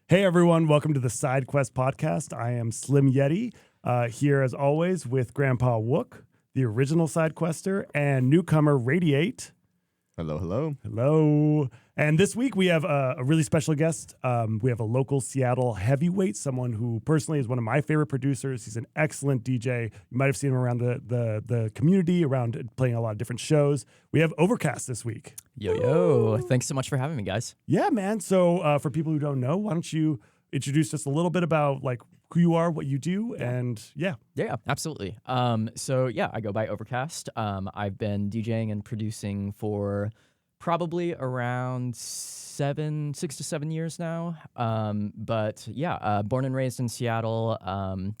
Hey everyone, welcome to the Side Quest podcast. I am Slim Yeti, here as always with Grandpa Wook, the original Side Quester, and newcomer Radiate. Hello, hello. Hello. And this week we have a really special guest. We have a local Seattle heavyweight, someone who personally is one of my favorite producers. He's an excellent DJ. You might have seen him around the community, around playing a lot of different shows. We have Overcast this week. Yo. Thanks so much for having me, guys. Yeah, man. So for people who don't know, why don't you introduce just a little bit about like who you are, what you do, and yeah. Yeah, absolutely. I go by Overcast. I've been DJing and producing for probably around 6 to 7 years now. Born and raised in Seattle.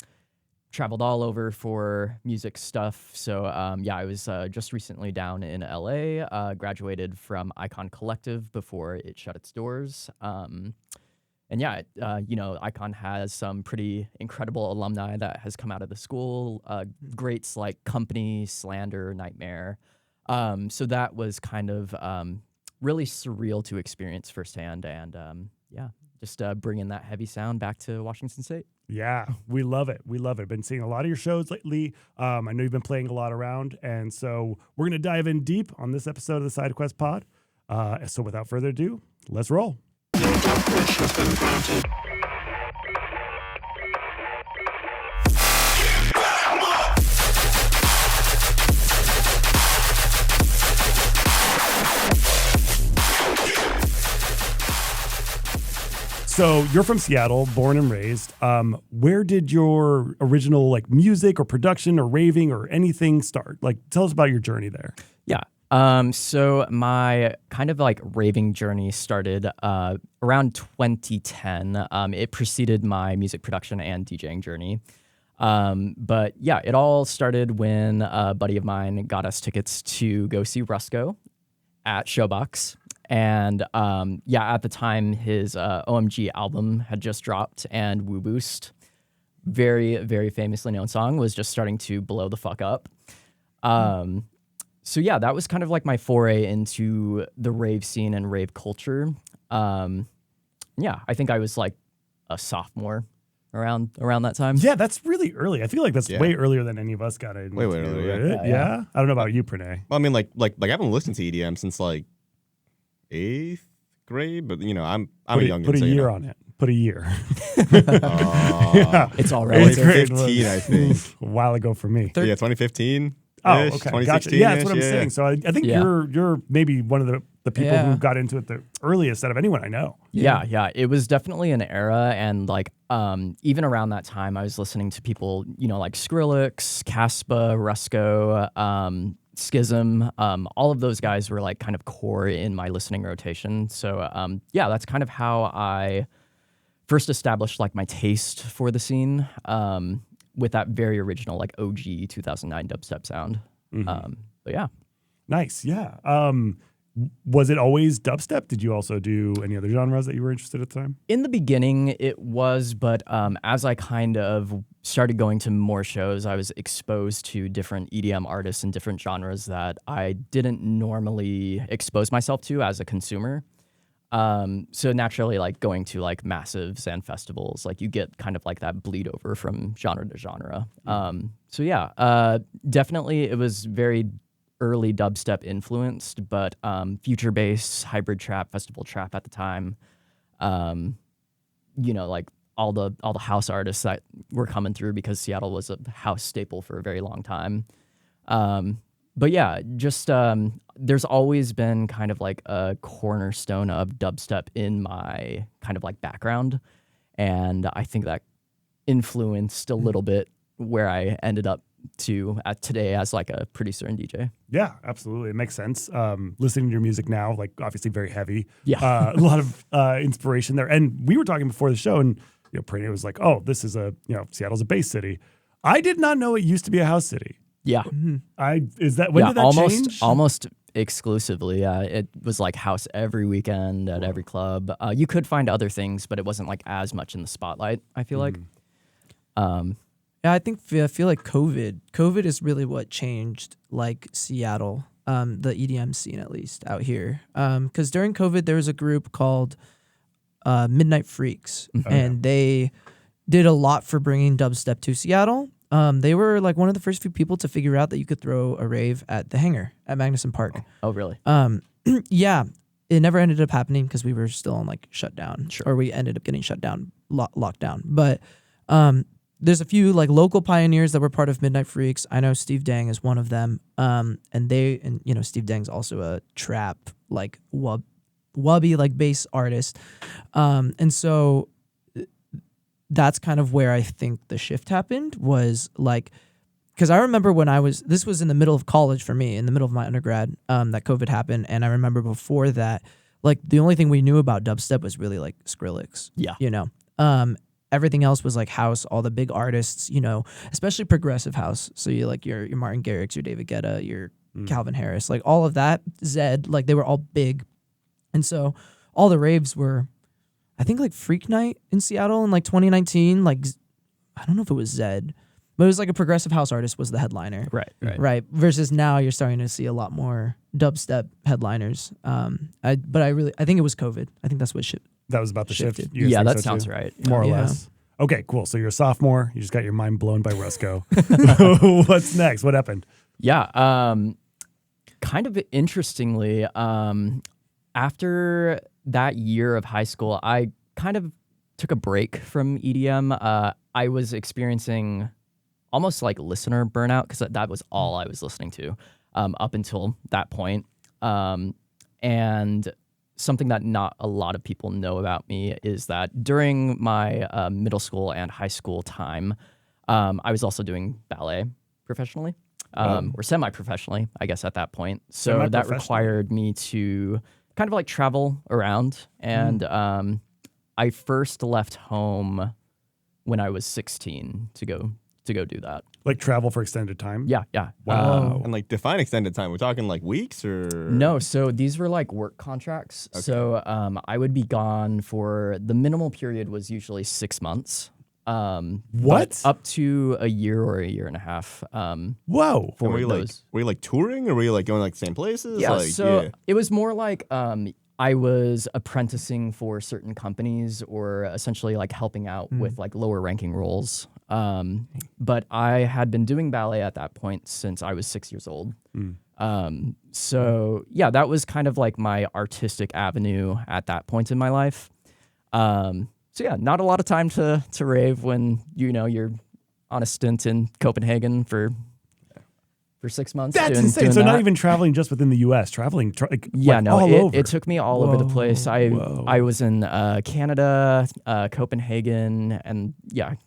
Traveled all over for music stuff. So I was just recently down in LA. Graduated from ICON Collective before it shut its doors. ICON has some pretty incredible alumni that has come out of the school. Greats like Company, Slander, Nightmare. So that was kind of really surreal to experience firsthand. And just bringing that heavy sound back to Washington State. Yeah, we love it. We love it. Been seeing a lot of your shows lately. I know you've been playing a lot around. And so we're going to dive in deep on this episode of the Side Quest Pod. So without further ado, let's roll. So you're from Seattle, born and raised. Where did your original like music or production or raving or anything start? Like, tell us about your journey there. Yeah. So my kind of like raving journey started around 2010. It preceded my music production and DJing journey. It all started when a buddy of mine got us tickets to go see Rusko at Showbox. And at the time, his OMG album had just dropped, and Woo Boost, very, very famously known song, was just starting to blow the fuck up. That was kind of like my foray into the rave scene and rave culture. I think I was like a sophomore around that time. Yeah, that's really early. I feel like that's way earlier than any of us got into way earlier. it. Yeah. I don't know about you, Pranay. Well, I mean, like I haven't listened to EDM since like 8th grade, but I'm a youngin'. Put a year on it. Put a year. It's all right. 2015, I think. A while ago for me. 2015. Oh, okay. Gotcha. Yeah, that's what I'm saying. So I think you're maybe one of the people who got into it the earliest out of anyone I know. Yeah. It was definitely an era, and like even around that time, I was listening to people, like Skrillex, Caspa, Rusko, Schism. All of those guys were like kind of core in my listening rotation. So that's kind of how I first established like my taste for the scene. With that very original, like OG 2009 dubstep sound. Mm-hmm. Nice. Yeah. Was it always dubstep? Did you also do any other genres that you were interested at the time? In the beginning, it was, but as I kind of started going to more shows, I was exposed to different EDM artists and different genres that I didn't normally expose myself to as a consumer. So naturally, like going to like massives and festivals, like you get kind of like that bleed over from genre to genre. Definitely it was very early dubstep influenced, but future bass, hybrid trap, festival trap at the time. Like all the house artists that were coming through because Seattle was a house staple for a very long time. There's always been kind of like a cornerstone of dubstep in my kind of like background. And I think that influenced a little bit where I ended up today as like a producer and DJ. Yeah, absolutely. It makes sense. Listening to your music now, like obviously very heavy. Yeah. A lot of inspiration there. And we were talking before the show and, Pranay was like, oh, this is Seattle's a bass city. I did not know it used to be a house city. Yeah. When did that change? Almost exclusively. It was like house every weekend at every club. You could find other things, but it wasn't like as much in the spotlight, I feel like. I feel like COVID is really what changed like Seattle, the EDM scene at least out here. Because during COVID there was a group called Midnight Freaks, and they did a lot for bringing dubstep to Seattle. They were like one of the first few people to figure out that you could throw a rave at the Hangar at Magnuson Park. Oh, really? Yeah, it never ended up happening because we were still on like shutdown, Sure. or we ended up getting shut down, locked down. But there's a few like local pioneers that were part of Midnight Freaks. I know Steve Dang is one of them. And you know, Steve Dang's also a trap like wubby like bass artist. And so that's kind of where I think the shift happened, was like, because I remember when this was in the middle of college for me, in the middle of my undergrad, that COVID happened. And I remember before that, like the only thing we knew about dubstep was really like Skrillex. Yeah. You know, everything else was like house, all the big artists, you know, especially progressive house. So you like your Martin Garrix, your David Guetta, your Calvin Harris, like all of that, Zed, like they were all big. And so all the raves were, I think like Freak Night in Seattle in like 2019, like I don't know if it was Zed, but it was like a progressive house artist was the headliner. Right. Versus now you're starting to see a lot more dubstep headliners. I think it was COVID. I think that's what That was about the shift. Shifted. You guys Yeah, think that so sounds too? right. More or Yeah. less. Okay, cool. So you're a sophomore. You just got your mind blown by Rusco. What's next? What happened? Yeah. Kind of interestingly, after that year of high school, I kind of took a break from EDM. I was experiencing almost like listener burnout because that was all I was listening to up until that point. And something that not a lot of people know about me is that during my middle school and high school time, I was also doing ballet professionally. Or semi-professionally, I guess, at that point. So that required me to kind of like travel around. And I first left home when I was 16 to go do that. Like travel for extended time? Yeah. Wow. And like define extended time. We're talking like weeks or No, so these were like work contracts. Okay. So I would be gone for the minimal period was usually 6 months. What? But up to a year or a year and a half. Whoa. For And were you those. like touring or were you like going like the same places? Yeah, Like, so it was more like I was apprenticing for certain companies or essentially like helping out with like lower ranking roles. But I had been doing ballet at that point since I was 6 years old. So yeah, that was kind of like my artistic avenue at that point in my life. So yeah, not a lot of time to rave when you're on a stint in Copenhagen for 6 months. That's doing insane. So that. not even traveling just within the U.S., traveling all it, over. it took me all over the place. I was in Canada, Copenhagen, and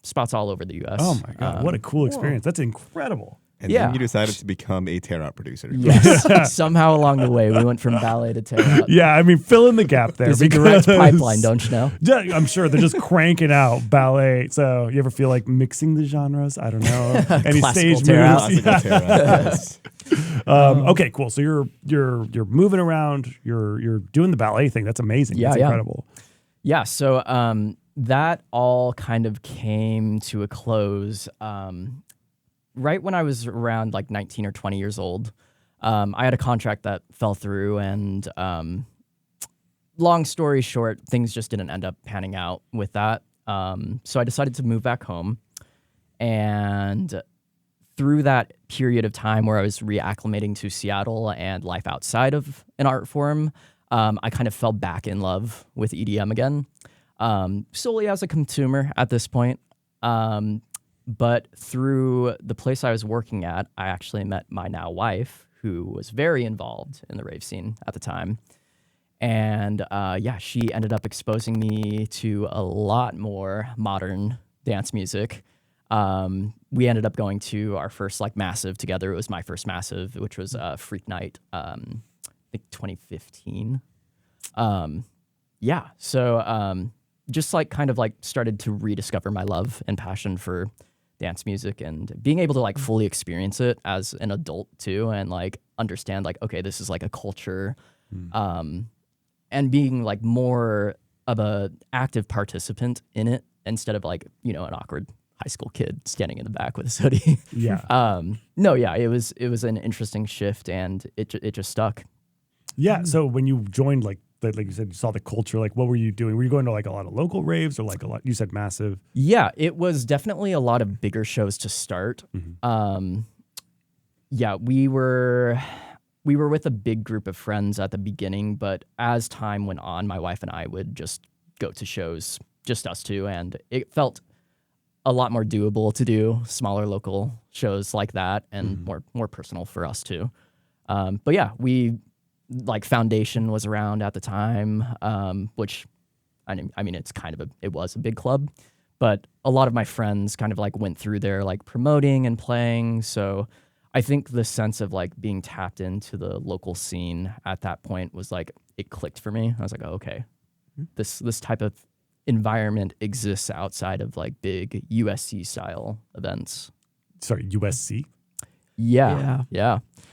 spots all over the U.S. Oh my God, what a cool experience. That's incredible. And yeah. then you decided to become a tear out producer. Yes, somehow along the way we went from ballet to tear out. Yeah, I mean, fill in the gap there. There's a direct pipeline, don't you know? Yeah, I'm sure they're just cranking out ballet. So you ever feel like mixing the genres? I don't know. Any Classical stage tear out. moves? Classical tear out, yes. Okay, cool. So you're moving around. You're doing the ballet thing. That's amazing. Yeah, That's yeah. incredible. Yeah, so that all kind of came to a close right when I was around like 19 or 20 years old. I had a contract that fell through, and long story short, things just didn't end up panning out with that. So I decided to move back home, and through that period of time where I was reacclimating to Seattle and life outside of an art form, I kind of fell back in love with EDM again, solely as a consumer at this point. But through the place I was working at, I actually met my now wife, who was very involved in the rave scene at the time. And she ended up exposing me to a lot more modern dance music. We ended up going to our first like massive together. It was my first massive, which was Freak Night, I think 2015. So just like kind of like started to rediscover my love and passion for dance music, and being able to like fully experience it as an adult too, and like understand like, okay, this is like a culture, and being like more of a active participant in it instead of like, an awkward high school kid standing in the back with a hoodie. Yeah. It was an interesting shift, and it just stuck. Yeah. So when you joined like that, like you said, you saw the culture. Like, what were you doing? Were you going to like a lot of local raves or like a lot? You said massive. Yeah, it was definitely a lot of bigger shows to start. Yeah, we were with a big group of friends at the beginning, but as time went on, my wife and I would just go to shows, just us two, and it felt a lot more doable to do smaller local shows like that, and more personal for us too. But yeah, we like Foundation was around at the time, which I mean it was a big club, but a lot of my friends kind of like went through there like promoting and playing. So I think the sense of like being tapped into the local scene at that point was like it clicked for me. I was like, oh, okay, this type of environment exists outside of like big USC style events. Sorry, USC. Yeah.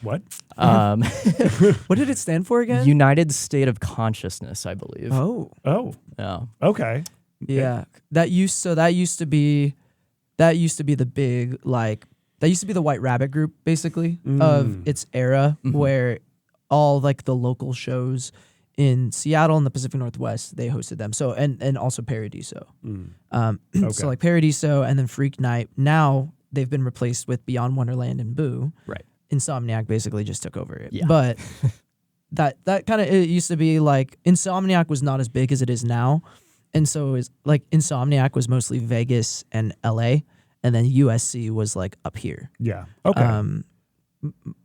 What? What did it stand for again? United State of Consciousness, I believe. Oh, Yeah. Okay. yeah. That used to be the big like that used to be the White Rabbit group basically of its era, where all like the local shows in Seattle and the Pacific Northwest, they hosted them. So and also Paradiso. Okay. So like Paradiso and then Freak Night. Now they've been replaced with Beyond Wonderland and Boo. Right. Insomniac basically just took over it. Yeah. But that kind of, it used to be like Insomniac was not as big as it is now. And so is like Insomniac was mostly Vegas and LA, and then USC was like up here. Yeah. Okay.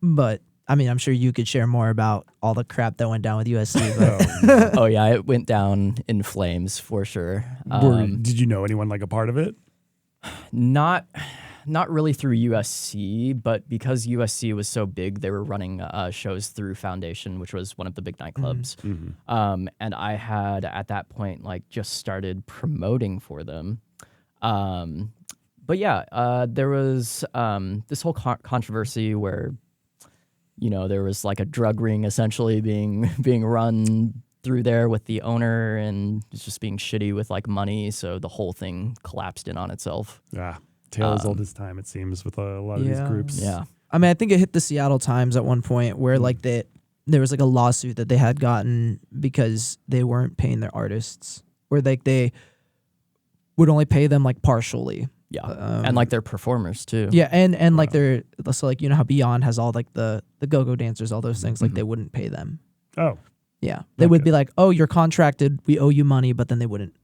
But I mean, I'm sure you could share more about all the crap that went down with USC. But Oh yeah, it went down in flames for sure. Did you know anyone like a part of it? Not really through USC, but because USC was so big, they were running shows through Foundation, which was one of the big nightclubs. And I had at that point like just started promoting for them. But yeah, there was this whole controversy where, you know, there was like a drug ring essentially being run through there with the owner, and it's just being shitty with like money. So the whole thing collapsed in on itself. Yeah. Tale as old as time, it seems, with a lot of these groups. Yeah. I mean, I think it hit the Seattle Times at one point where like there was like a lawsuit that they had gotten because they weren't paying their artists, or like they would only pay them like partially. Yeah. And like their performers too. Yeah, and like they're so like, you know how Beyond has all like the go-go dancers, all those things, like they wouldn't pay them. Oh. Yeah. They would be like, "Oh, you're contracted, we owe you money," but then they wouldn't.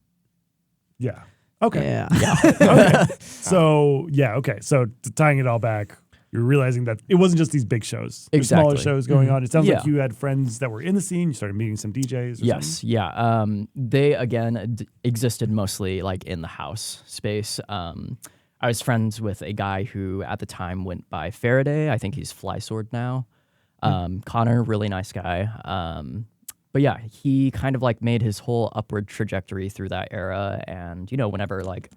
Yeah. Okay. Yeah. Okay. So tying it all back, you're realizing that it wasn't just these big shows. There's smaller Exactly. shows going on. It sounds like Yeah. you had friends that were in the scene. You started meeting some DJs. Or Yes, something? yeah. They again existed mostly like in the house space. I was friends with a guy who at the time went by Faraday. I think he's Fly Sword now. Connor, really nice guy. But yeah, he kind of like made his whole upward trajectory through that era. And, you know, whenever like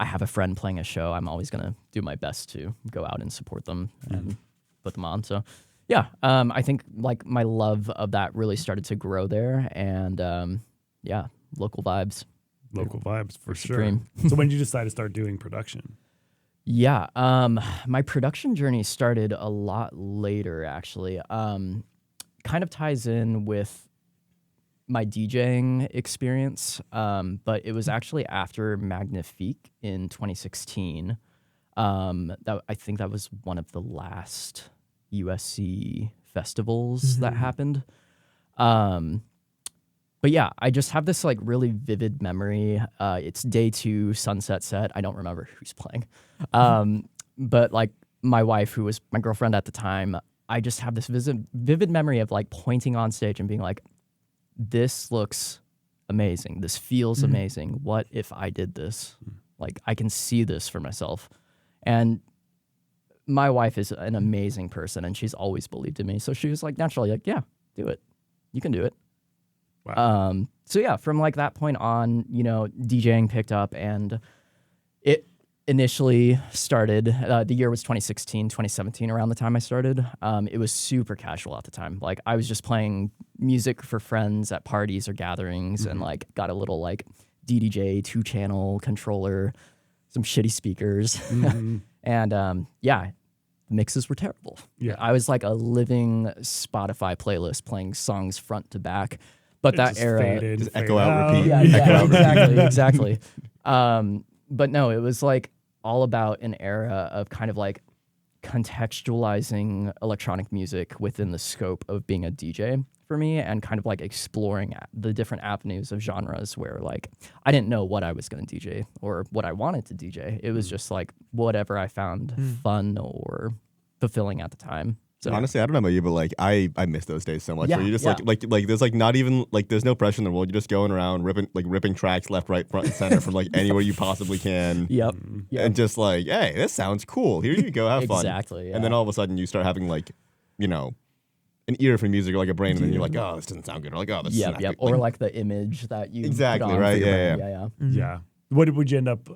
I have a friend playing a show, I'm always going to do my best to go out and support them and put them on. So yeah, I think like my love of that really started to grow there. And yeah, local vibes. Local vibes for sure. Supreme. So when did you decide to start doing production? Yeah, my production journey started a lot later, actually. Kind of ties in with my DJing experience, but it was actually after Magnifique in 2016. That I think that was one of the last USC festivals that happened. But yeah, I just have this like really vivid memory. It's day 2, sunset set. I don't remember who's playing. But like my wife, who was my girlfriend at the time, I just have this vivid memory of like pointing on stage and being like, this looks amazing. This feels amazing. What if I did this? Like I can see this for myself. And my wife is an amazing person, and she's always believed in me. So she was like naturally like, yeah, do it. You can do it. Wow. So yeah, from like that point on, you know, DJing picked up, and it initially started, the year was 2016, 2017, around the time I started. It was super casual at the time. Like I was just playing music for friends at parties or gatherings, and like got a little like DDJ 2-channel controller, some shitty speakers. And yeah, mixes were terrible. Yeah. I was like a living Spotify playlist playing songs front to back. But It that just era, fade in, Just fade echo out, repeat. yeah, Echo yeah, out, exactly. But no, it was like all about an era of kind of like contextualizing electronic music within the scope of being a DJ for me, and kind of like exploring the different avenues of genres where like I didn't know what I was going to DJ or what I wanted to DJ. It was just like whatever I found fun or fulfilling at the time. So Honestly, I don't know about you, but like I miss those days so much. Yeah, Where you just yeah. like there's like not even like there's no pressure in the world. You're just going around ripping tracks left, right, front, and center from like anywhere you possibly can. Yep. Yep. And just like, hey, this sounds cool. Here you go, have fun. Exactly. And then yeah. all of a sudden you start having like, you know, an ear for music or like a brain, and then you're like, oh, this doesn't sound good. Or like, oh, this Yep, is yep. Or like the image that you Exactly, put on right, for your yeah, brain. yeah. yeah. Yeah. What would you end up?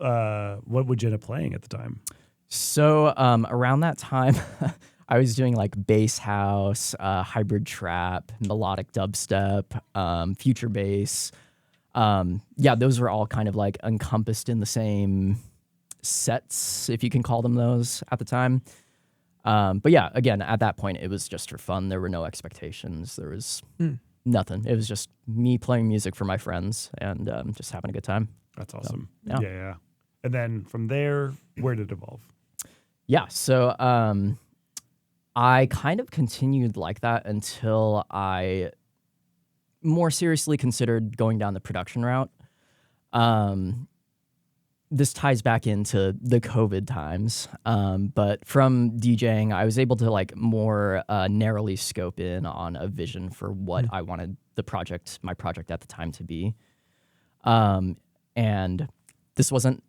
What would you end up playing at the time? So around that time, I was doing like bass house, hybrid trap, melodic dubstep, future bass. Yeah, those were all kind of like encompassed in the same sets, if you can call them those, at the time. But yeah, again, at that point, it was just for fun. There were no expectations. There was nothing. It was just me playing music for my friends and just having a good time. That's awesome. yeah. Yeah. And then from there, where did it evolve? Yeah, so I kind of continued like that until I more seriously considered going down the production route. This ties back into the COVID times, but from DJing, I was able to like more narrowly scope in on a vision for what I wanted my project at the time to be. And this wasn't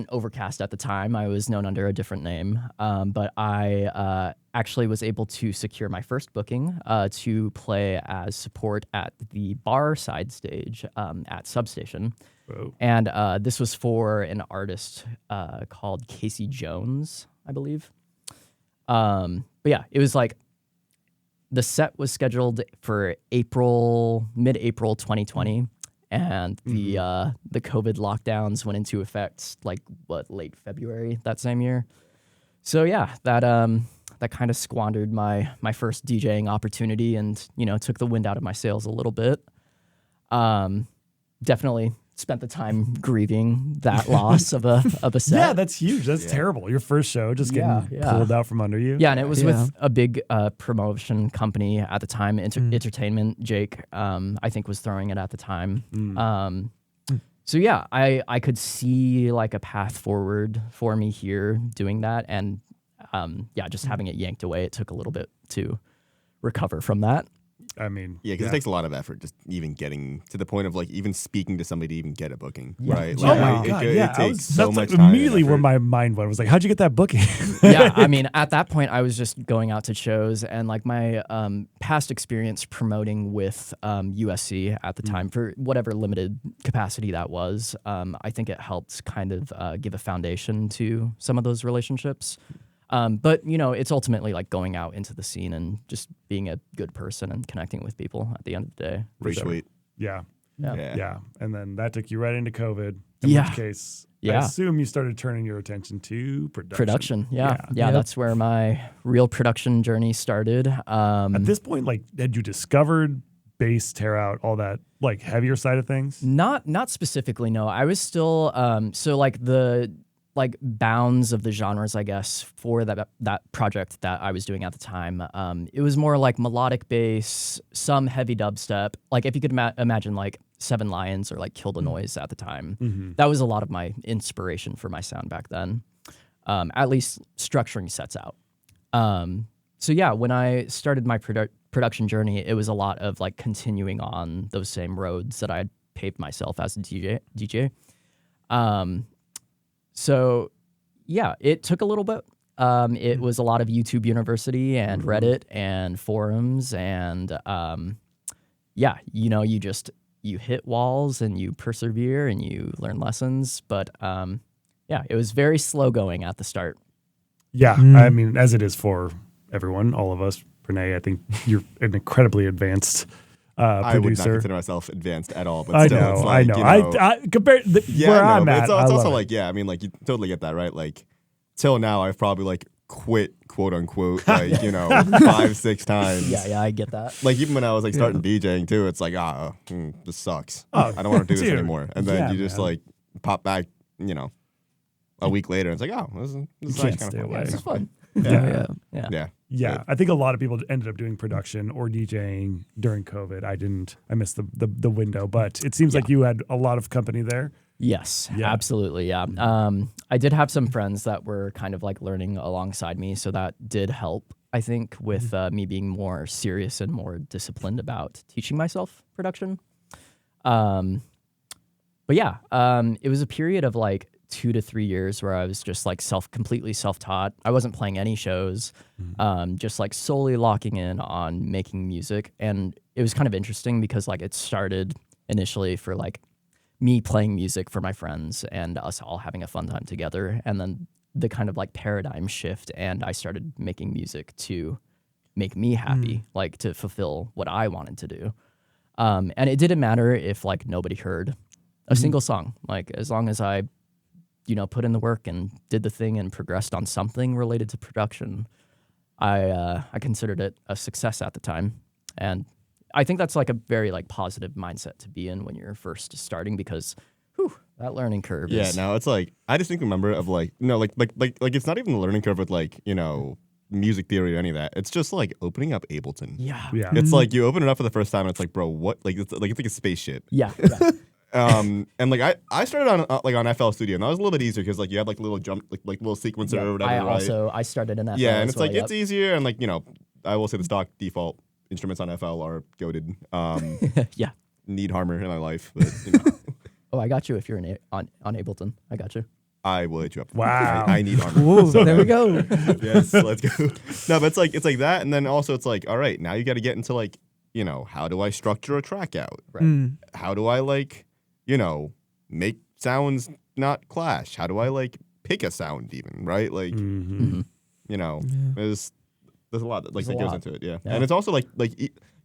Overcast at the time. I was known under a different name, but I actually was able to secure my first booking to play as support at the bar side stage at Substation. Whoa. And this was for an artist called Casey Jones, I believe. But yeah, it was like the set was scheduled for mid-April 2020. And the COVID lockdowns went into effect late February that same year. So yeah, that kind of squandered my first DJing opportunity, and took the wind out of my sails a little bit. Definitely spent the time grieving that loss of a set. Yeah, that's huge. That's terrible. Your first show just getting pulled out from under you. Yeah, and it was with a big promotion company at the time, Entertainment. Jake, I think, was throwing it at the time. So yeah, I could see like a path forward for me here doing that, and just having it yanked away, it took a little bit to recover from that. I mean, Yeah, because it takes a lot of effort just even getting to the point of like even speaking to somebody to even get a booking, Yeah. right? Oh Like, my God, it yeah. takes so That's much like time. and immediately where effort. my mind went. I was like, how'd you get that booking? Yeah, I mean, at that point, I was just going out to shows, and like my past experience promoting with USC at the time, for whatever limited capacity that was, I think it helped kind of give a foundation to some of those relationships. But it's ultimately like going out into the scene and just being a good person and connecting with people at the end of the day. Pretty sweet. Yeah. Yeah. Yeah. And then that took you right into COVID. In Yeah. which case, I Yeah. assume you started turning your attention to production. Production, yeah. Yeah. That's where my real production journey started. At this point, like, had you discovered bass, tear out, all that like heavier side of things? Not specifically, no. I was still so like the bounds of the genres, I guess, for that project that I was doing at the time. It was more like melodic bass, some heavy dubstep. Like if you could imagine like Seven Lions or like Kill the Noise at the time. That was a lot of my inspiration for my sound back then. At least structuring sets out. So yeah, when I started my production journey, it was a lot of like continuing on those same roads that I had paved myself as a DJ. So, yeah, it took a little bit. It was a lot of YouTube University and Reddit and forums, and you hit walls and you persevere and you learn lessons. But it was very slow going at the start. Yeah. I mean, as it is for everyone, all of us. Renee, I think you're an incredibly advanced I would not producer. consider myself advanced at all, but I still, know, it's like, I know. I compared where I'm at. It's I also love like, yeah, I mean, like you totally get that, right? Like till now, I've probably like quit quote unquote, like, you know, 5-6 times. Yeah, I get that. Like even when I was like starting DJing too, it's like, this sucks. I don't want to do this dude. anymore. And then Yeah, you just man. like pop back, you know, a week later. It's like, this is can't actually stay kind away. of This is fun. Yeah. Yeah. Yeah, I think a lot of people ended up doing production or DJing during COVID. I missed the window, but it seems like you had a lot of company there. Yes, Yeah. absolutely. Yeah. I did have some friends that were kind of like learning alongside me. So that did help, I think, with me being more serious and more disciplined about teaching myself production. But yeah, it was a period of like 2 to 3 years where I was just like completely self-taught. I wasn't playing any shows, just like solely locking in on making music. And it was kind of interesting because like it started initially for like me playing music for my friends and us all having a fun time together. And then the kind of like paradigm shift, and I started making music to make me happy, like to fulfill what I wanted to do. And it didn't matter if like nobody heard a single song, like as long as I, put in the work and did the thing and progressed on something related to production, I considered it a success at the time. And I think that's like a very like positive mindset to be in when you're first starting, because that learning curve Yeah, is... no, it's like I just think remember of like like it's not even the learning curve with like, music theory or any of that. It's just like opening up Ableton. Yeah. Yeah. It's like you open it up for the first time and it's like, bro, what? Like it's like a spaceship. Yeah. And like I started on FL Studio, and that was a little bit easier because like you have like little jump like little sequencer or whatever. I started in FL. Yeah, and as it's well, like it's easier, and like I will say the stock default instruments on FL are goated. Yeah. Need Harmer in my life, but Oh, I got you if you're on Ableton. I got you. I will hit you up. Wow. I need Harmer. Ooh, there we go. Yes, let's go. No, but it's like that, and then also it's like, all right, now you got to get into like, how do I structure a track out? Right. How do I like, make sounds not clash? How do I like pick a sound even, right? Like, there's a lot that like There's that a goes lot. into it, yeah. Yeah. And it's also like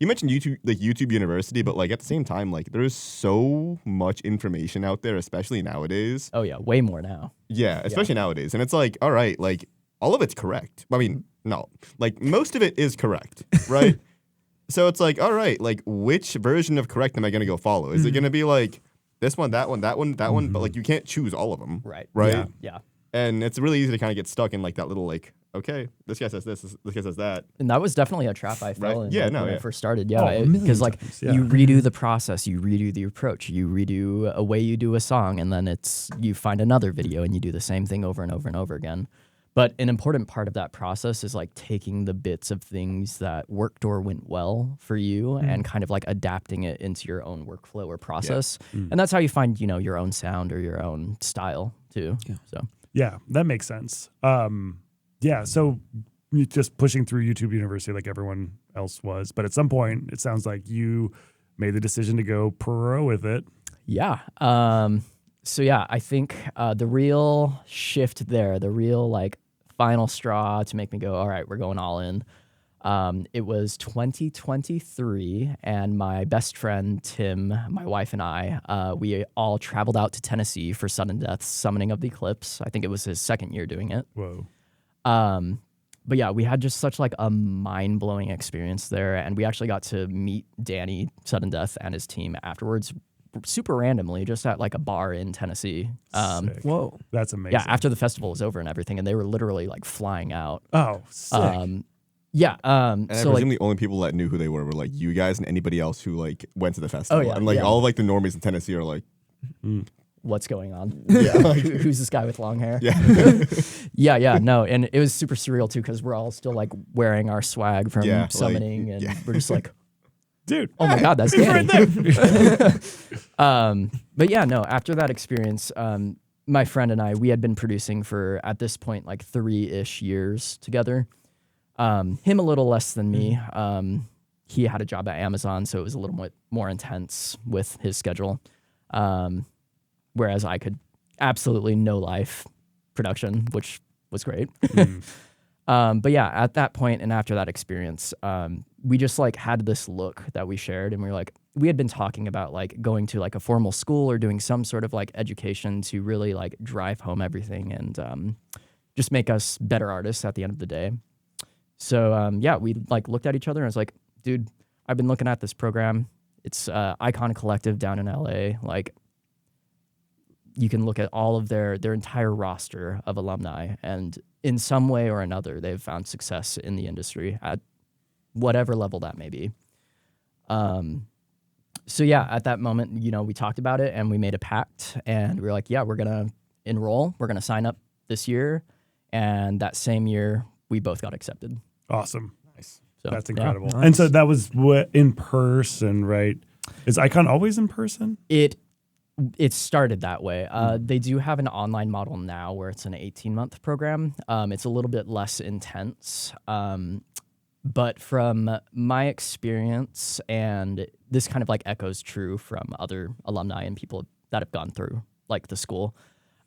you mentioned YouTube University, but like at the same time, like there's so much information out there, especially nowadays. Oh yeah, way more now. Yeah, especially nowadays. And it's like, all right, like all of it's correct. I mean, no, like most of it is correct, right? So it's like, all right, like which version of correct am I going to go follow? Is it going to be like this one, that one, that one, that one? But like you can't choose all of them, Right. Right? Yeah. And it's really easy to kind of get stuck in like that little like, okay, this guy says this guy says that. And that was definitely a trap I fell Right. in Yeah, like, no, when I yeah. first started. Oh, Yeah, a million because like times, yeah. you redo the process, you redo the approach, you redo a way you do a song, and then you find another video and you do the same thing over and over and over again. But an important part of that process is like taking the bits of things that worked or went well for you and kind of like adapting it into your own workflow or process. And that's how you find, your own sound or your own style too. Yeah. So Yeah, that makes sense. Yeah, so you just pushing through YouTube University like everyone else was, but at some point it sounds like you made the decision to go pro with it. yeah. So yeah, I think the real shift there, the real like final straw to make me go, all right, we're going all in. It was 2023, and my best friend Tim, my wife, and I, we all traveled out to Tennessee for Sudden Death's Summoning of the Eclipse. I think it was his second year doing it. Whoa. But yeah, we had just such like a mind-blowing experience there, and we actually got to meet Danny Sudden Death and his team afterwards, super randomly, just at like a bar in Tennessee. Sick. Whoa. That's amazing. Yeah, after the festival was over and everything, and they were literally like flying out. Oh, sick. Yeah. And I So presume like, the only people that knew who they were like you guys and anybody else who like went to the festival. yeah, And like yeah. all of like the normies in Tennessee are like, what's going on? yeah, like, Who's this guy with long hair? yeah. Yeah, no, and it was super surreal too because we're all still like wearing our swag from Yeah, like, summoning, and yeah. we're just like, Dude. oh my god, that's He's Danny. right there. But yeah, no, after that experience, my friend and I, we had been producing for at this point like 3-ish years together. Him a little less than me. He had a job at Amazon, so it was a little bit more intense with his schedule. Whereas I could absolutely no life production, which was great. But yeah, at that point and after that experience, we just like had this look that we shared, and we were like, we had been talking about like going to like a formal school or doing some sort of like education to really like drive home everything and just make us better artists at the end of the day. So yeah, we like looked at each other and I was like, dude, I've been looking at this program. It's ICON Collective down in LA. Like, you can look at all of their entire roster of alumni, and in some way or another, they've found success in the industry at whatever level that may be. So yeah, at that moment, you know, we talked about it and we made a pact, and we were like, yeah, we're gonna enroll, we're gonna sign up this year, and that same year we both got accepted. Awesome. Nice. So That's yeah. incredible. Nice. And so that was in person, right? Is ICON always in person? It started that way. They do have an online model now where it's an 18-month program. It's a little bit less intense. But from my experience, and this kind of like echoes true from other alumni and people that have gone through like the school,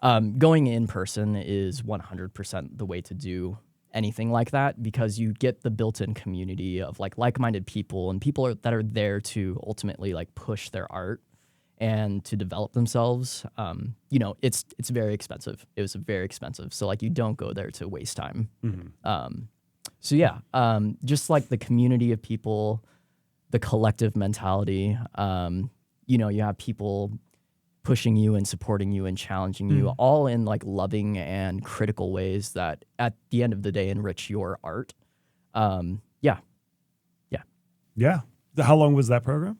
going in person is 100% the way to do anything like that, because you get the built-in community of like-minded people and people that are there to ultimately like push their art and to develop themselves. You know, it's very expensive. It was very expensive. So like you don't go there to waste time. So yeah, just like the community of people, the collective mentality, you know, you have people pushing you and supporting you and challenging you all in like loving and critical ways that at the end of the day enrich your art. Yeah. How long was that program?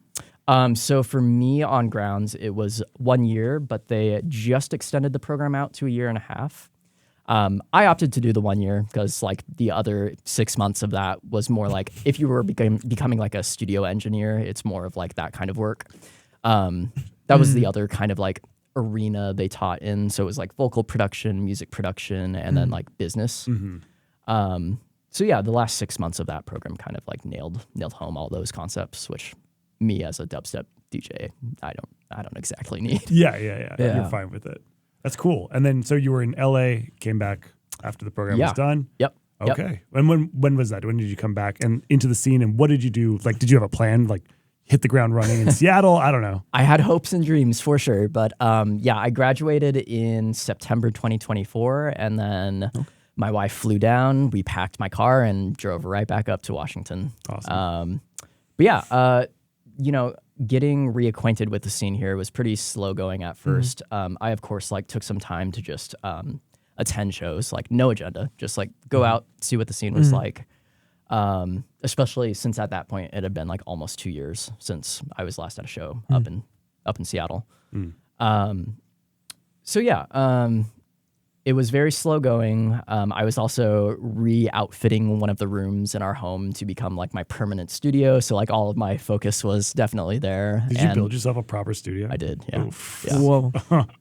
So for me on grounds, it was 1 year, but they just extended the program out to 1.5 years. I opted to do the 1 year because like the other 6 months of that was more like if you were becoming like a studio engineer, it's more of like that kind of work. That was the other kind of like arena they taught in. So it was like vocal production, music production, and then like business. So yeah, the last 6 months of that program kind of like nailed home all those concepts, which me as a dubstep DJ, I don't exactly need. Yeah. Yeah. You're fine with it. That's cool. And then so you were in LA, came back after the program was done. Yep. Okay. And when was that? When did you come back and into the scene, and what did you do? Like, did you have a plan? Like, hit the ground running in Seattle? I don't know. I had hopes and dreams for sure, but yeah, I graduated in September 2024, and then my wife flew down. We packed my car and drove right back up to Washington. Awesome. But yeah, you know, getting reacquainted with the scene here was pretty slow going at first. I of course like took some time to just attend shows, like no agenda, just like go out, see what the scene was like. Especially since at that point it had been like almost 2 years since I was last at a show up in Seattle. So yeah, it was very slow going. I was also re-outfitting one of the rooms in our home to become like my permanent studio. So like all of my focus was definitely there. Did you build yourself a proper studio? I did, yeah. Yeah. Whoa.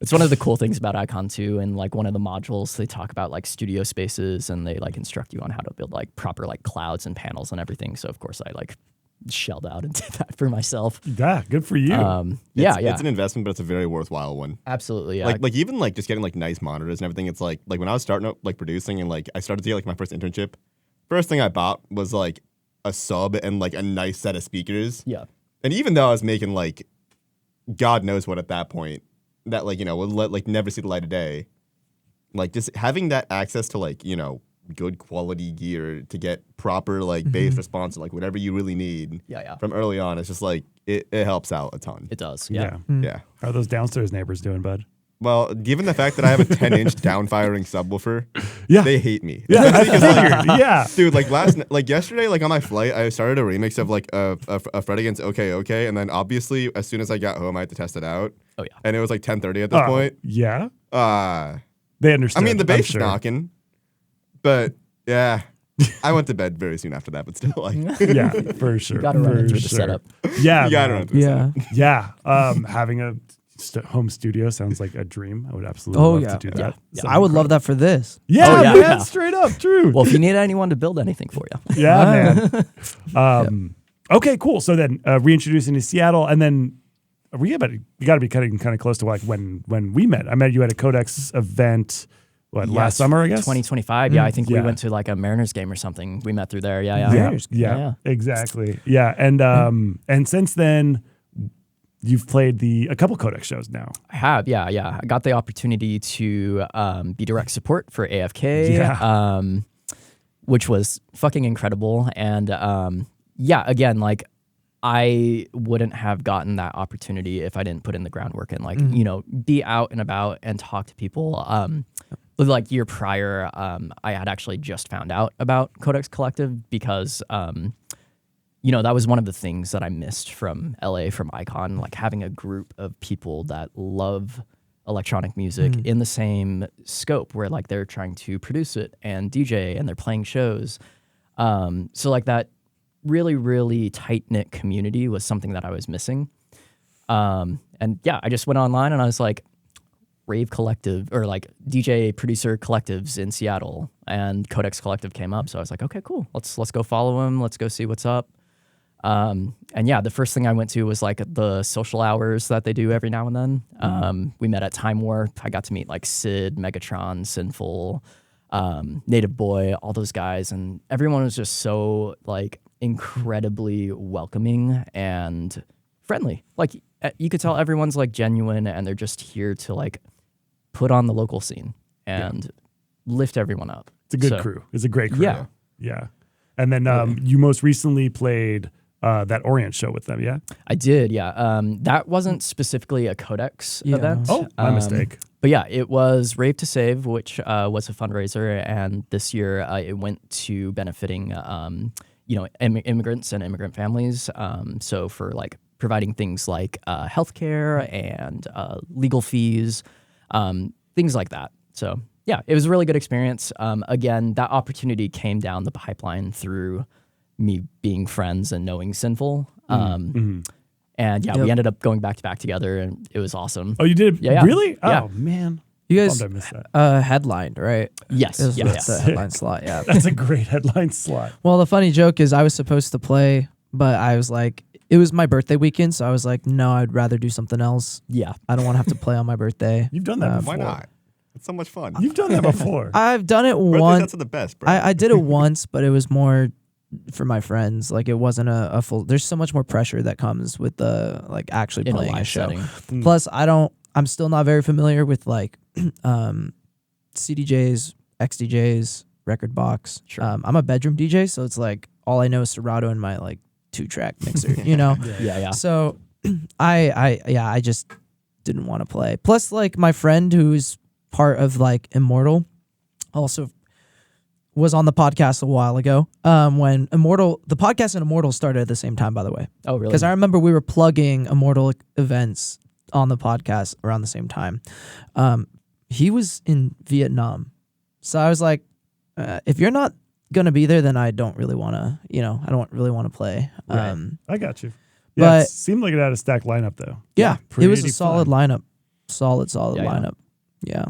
It's one of the cool things about ICON too, and like one of the modules they talk about like studio spaces, and they like instruct you on how to build like proper like clouds and panels and everything. So of course I like shelled out and did that for myself. Yeah, good for you. It's an investment, but it's a very worthwhile one. Absolutely, yeah. Like even like just getting like nice monitors and everything. It's like when I was starting up like producing and like I started to get like my first internship, first thing I bought was like a sub and like a nice set of speakers. Yeah. And even though I was making like God knows what at that point, that like, you know, would like never see the light of day, like just having that access to like, you know, good quality gear to get proper like bass response, like whatever you really need from early on, it's just like it helps out a ton. It does, yeah. How are those downstairs neighbors doing, bud? Well, given the fact that I have a 10-inch downfiring subwoofer, they hate me. Yeah, I figured. Yeah, dude. Like yesterday, like on my flight, I started a remix of like a Fred Against OK, and then obviously as soon as I got home, I had to test it out. Oh yeah, and it was like 10:30 at this point. Yeah, they understood. I mean, the bass is knocking, but yeah. I went to bed very soon after that, but still, like, yeah, for sure. You gotta run it through the setup. Yeah, you gotta run through the setup. Yeah. Having a home studio sounds like a dream. I would absolutely love to do that. Yeah. I would love that for this. Yeah, man, straight up, true. Well, if you need anyone to build anything for you. Yeah, man. Okay, cool. So then reintroducing to Seattle, and then you got to be kind of close to like when we met. I met you at a Codex event. Last summer, I guess? 2025. Yeah, I think we went to like a Mariners game or something. We met through there. Yeah, exactly. Yeah, and since then, you've played a couple Codex shows now. I have, yeah. I got the opportunity to be direct support for AFK. Yeah. which was fucking incredible. And yeah, again, like I wouldn't have gotten that opportunity if I didn't put in the groundwork and like, you know, be out and about and talk to people. Like year prior, I had actually just found out about Codex Collective because, you know, that was one of the things that I missed from LA, from ICON, like having a group of people that love electronic music in the same scope where like they're trying to produce it and DJ and they're playing shows. So like that really, really tight-knit community was something that I was missing. And yeah, I just went online and I was like, rave collective or like DJ producer collectives in Seattle, and Codex Collective came up. So I was like, okay, cool. Let's go follow him. Let's go see what's up. And yeah, the first thing I went to was like the social hours that they do every now and then. We met at Time Warp. I got to meet like Sid, Megatron, Sinful, Native Boy, all those guys. And everyone was just so like incredibly welcoming and friendly. Like you could tell everyone's like genuine and they're just here to like put on the local scene and lift everyone up. It's a good crew. It's a great crew. Yeah. Yeah. And then you most recently played that Orient show with them, yeah? I did, yeah. That wasn't specifically a Codex event. Oh, my mistake. But yeah, it was Rave to Save, which was a fundraiser, and this year it went to benefiting, you know, immigrants and immigrant families. So for like providing things like healthcare and legal fees, things like that. So yeah, it was a really good experience. Again, that opportunity came down the pipeline through me being friends and knowing Sinful. And yeah, we ended up going back to back together, and it was awesome. Oh, you did? Yeah. Really? Yeah. Oh, man. You guys Bummed I missed that. headlined, right? Yes. It was Yes. the headline slot, yeah. That's a great headline slot. Well, the funny joke is I was supposed to play, but I was like, it was my birthday weekend, so I was like, no, I'd rather do something else. Yeah. I don't want to have to play on my birthday. You've done that before. Why not? It's so much fun. You've done that before. I've done it Birthdays, once. that's the best, bro. I did it once, but it was more for my friends. Like it wasn't a full. There's so much more pressure that comes with the like actually In a playing a live show. setting. Plus, I'm still not very familiar with like CDJs, XDJs, record box. Sure. I'm a bedroom DJ, so it's like all I know is Serato and my like 2-track mixer. You know. Yeah. So I just didn't want to play. Plus, like my friend who's part of like Immortal also was on the podcast a while ago. When the podcast and Immortal started at the same time, by the way. Oh, really? Because I remember we were plugging Immortal events on the podcast around the same time. He was in Vietnam. So I was like, if you're not going to be there, then I don't really want to, I don't really want to play. Right. I got you. Yeah, But- it seemed like it had a stacked lineup, though. Yeah, it was a pretty solid fun. lineup. Solid Yeah, yeah. lineup. Yeah.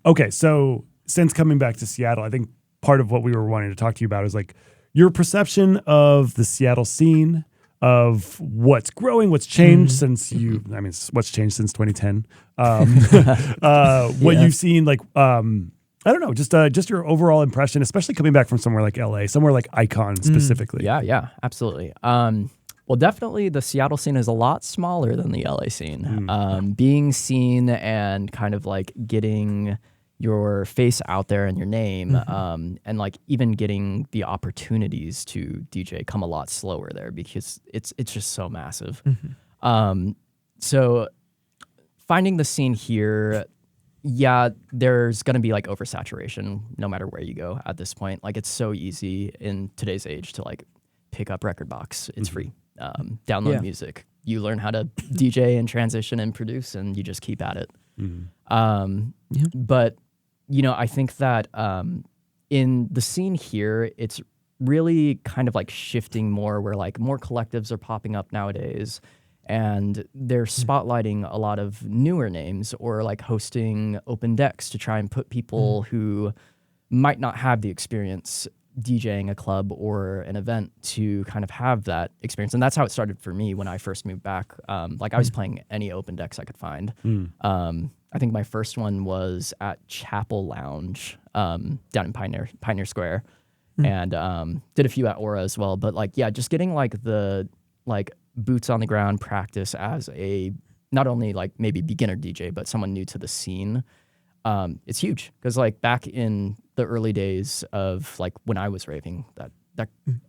Okay, so since coming back to Seattle, I think part of what we were wanting to talk to you about is like your perception of the Seattle scene, of what's growing, what's changed since what's changed since 2010. What you've seen, like, I don't know, just your overall impression, especially coming back from somewhere like LA, somewhere like ICON specifically. Yeah, absolutely. Well, definitely the Seattle scene is a lot smaller than the LA scene. Being seen and kind of like getting your face out there and your name, and like even getting the opportunities to DJ come a lot slower there because it's just so massive. So finding the scene here, yeah, there's going to be like oversaturation no matter where you go at this point. Like it's so easy in today's age to like pick up record box. It's free. Download music. You learn how to DJ and transition and produce, and you just keep at it. But I think that in the scene here, it's really kind of like shifting more where like more collectives are popping up nowadays, and they're spotlighting a lot of newer names or like hosting open decks to try and put people who might not have the experience DJing a club or an event to kind of have that experience. And that's how it started for me when I first moved back. Like I was playing any open decks I could find. I think my first one was at Chapel Lounge down in Pioneer Square, and did a few at Aura as well. But like, yeah, just getting like the like boots on the ground practice as a not only like maybe beginner DJ, but someone new to the scene. It's huge because like back in the early days of like when I was raving, that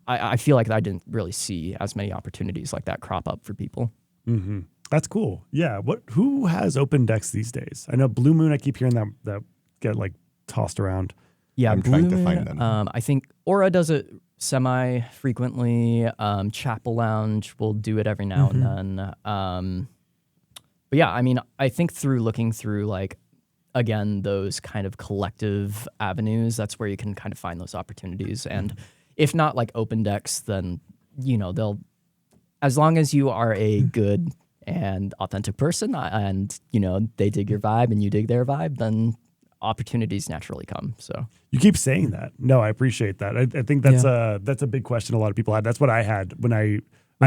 I feel like I didn't really see as many opportunities like that crop up for people. Mm-hmm. That's cool. Yeah. Who has open decks these days? I know Blue Moon. I keep hearing that get like tossed around. Yeah, I'm Blue trying to Moon, find them. I think Aura does it semi frequently. Chapel Lounge will do it every now and then. But yeah, I mean, I think through looking through like again those kind of collective avenues, that's where you can kind of find those opportunities. And if not like open decks, then they'll, as long as you are a good and authentic person, and they dig your vibe and you dig their vibe, then opportunities naturally come. So You keep saying that. No, I appreciate that. I think that's a big question a lot of people had. That's what I had when I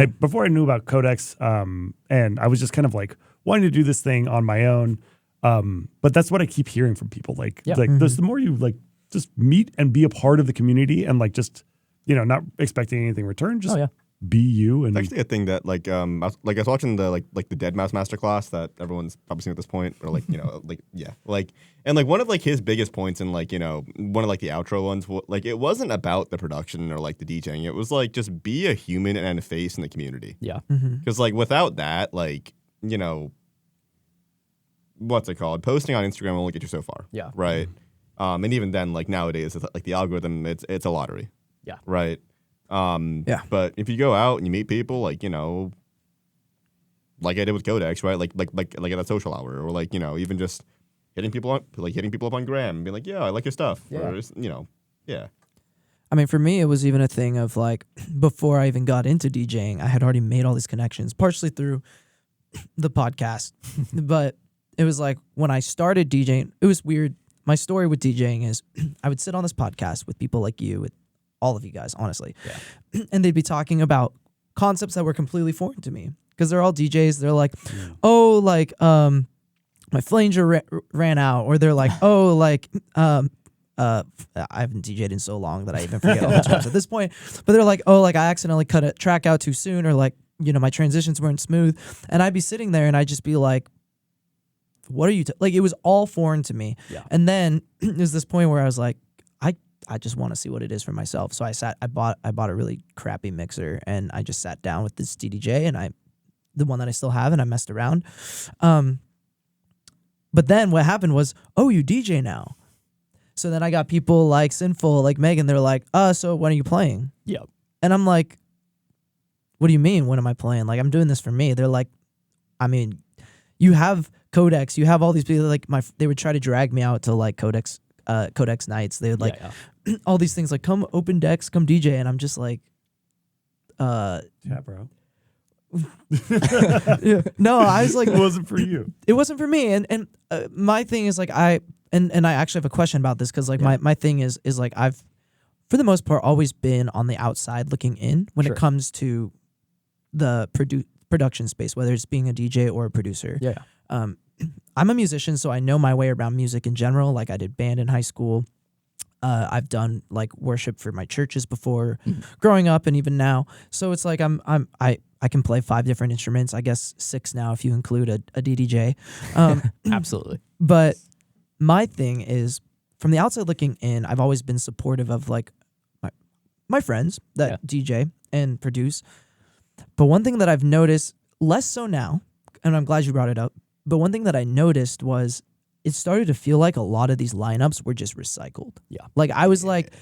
before I knew about Codex, and I was just kind of like wanting to do this thing on my own. But that's what I keep hearing from people. Like the more you like just meet and be a part of the community and like just not expecting anything in return, just be you. And It's actually a thing that I was watching the the Dead Mouse masterclass that everyone's probably seen at this point, or and one of his biggest points in one of the outro ones, it wasn't about the production or the DJing. It was just be a human and a face in the community. Yeah, because without that, what's it called? Posting on Instagram will only get you so far. Yeah, right. And even then, nowadays, it's the algorithm, it's a lottery. Yeah, right. But if you go out and you meet people, like I did with Codex, right? Like at a social hour, or even just hitting people up on Gram and being like, yeah, I like your stuff. Yeah. Or yeah. I mean, for me, it was even a thing of before I even got into DJing, I had already made all these connections, partially through the podcast. But it was when I started DJing, it was weird. My story with DJing is I would sit on this podcast with people like you, with all of you guys, honestly. Yeah. And they'd be talking about concepts that were completely foreign to me, because they're all DJs. They're like, oh, my flanger ran out, or they're like, oh, I haven't DJ'd in so long that I even forget all the terms at this point. But they're like, oh, I accidentally cut a track out too soon, or my transitions weren't smooth. And I'd be sitting there and I'd just be like, what are you it was all foreign to me. Yeah. And then there's this point where I was like, I just want to see what it is for myself. So I bought a really crappy mixer, and I just sat down with this DDJ, and the one that I still have, and I messed around. But then what happened was, oh, you DJ now. So then I got people like Sinful, like Megan, they're like, so when are you playing? Yep. And I'm like, what do you mean, when am I playing? I'm doing this for me. They're like, I mean, you have Codex, you have all these people, they would try to drag me out to Codex nights. They would all these things, come open decks, come DJ, and I'm just like, yeah, bro. yeah. No, I was like, it wasn't for you. It wasn't for me. And my thing is I actually have a question about this, because my thing is I've, for the most part, always been on the outside looking in when it comes to the production space, whether it's being a DJ or a producer. Yeah. I'm a musician, so I know my way around music in general. I did band in high school. I've done worship for my churches before, growing up, and even now. So it's I can play 5 different instruments. I guess 6 now if you include a DDJ. Absolutely. But my thing is, from the outside looking in, I've always been supportive of my friends that DJ and produce. But one thing that I've noticed, less so now, and I'm glad you brought it up, but one thing that I noticed was it started to feel like a lot of these lineups were just recycled. Yeah. I was like,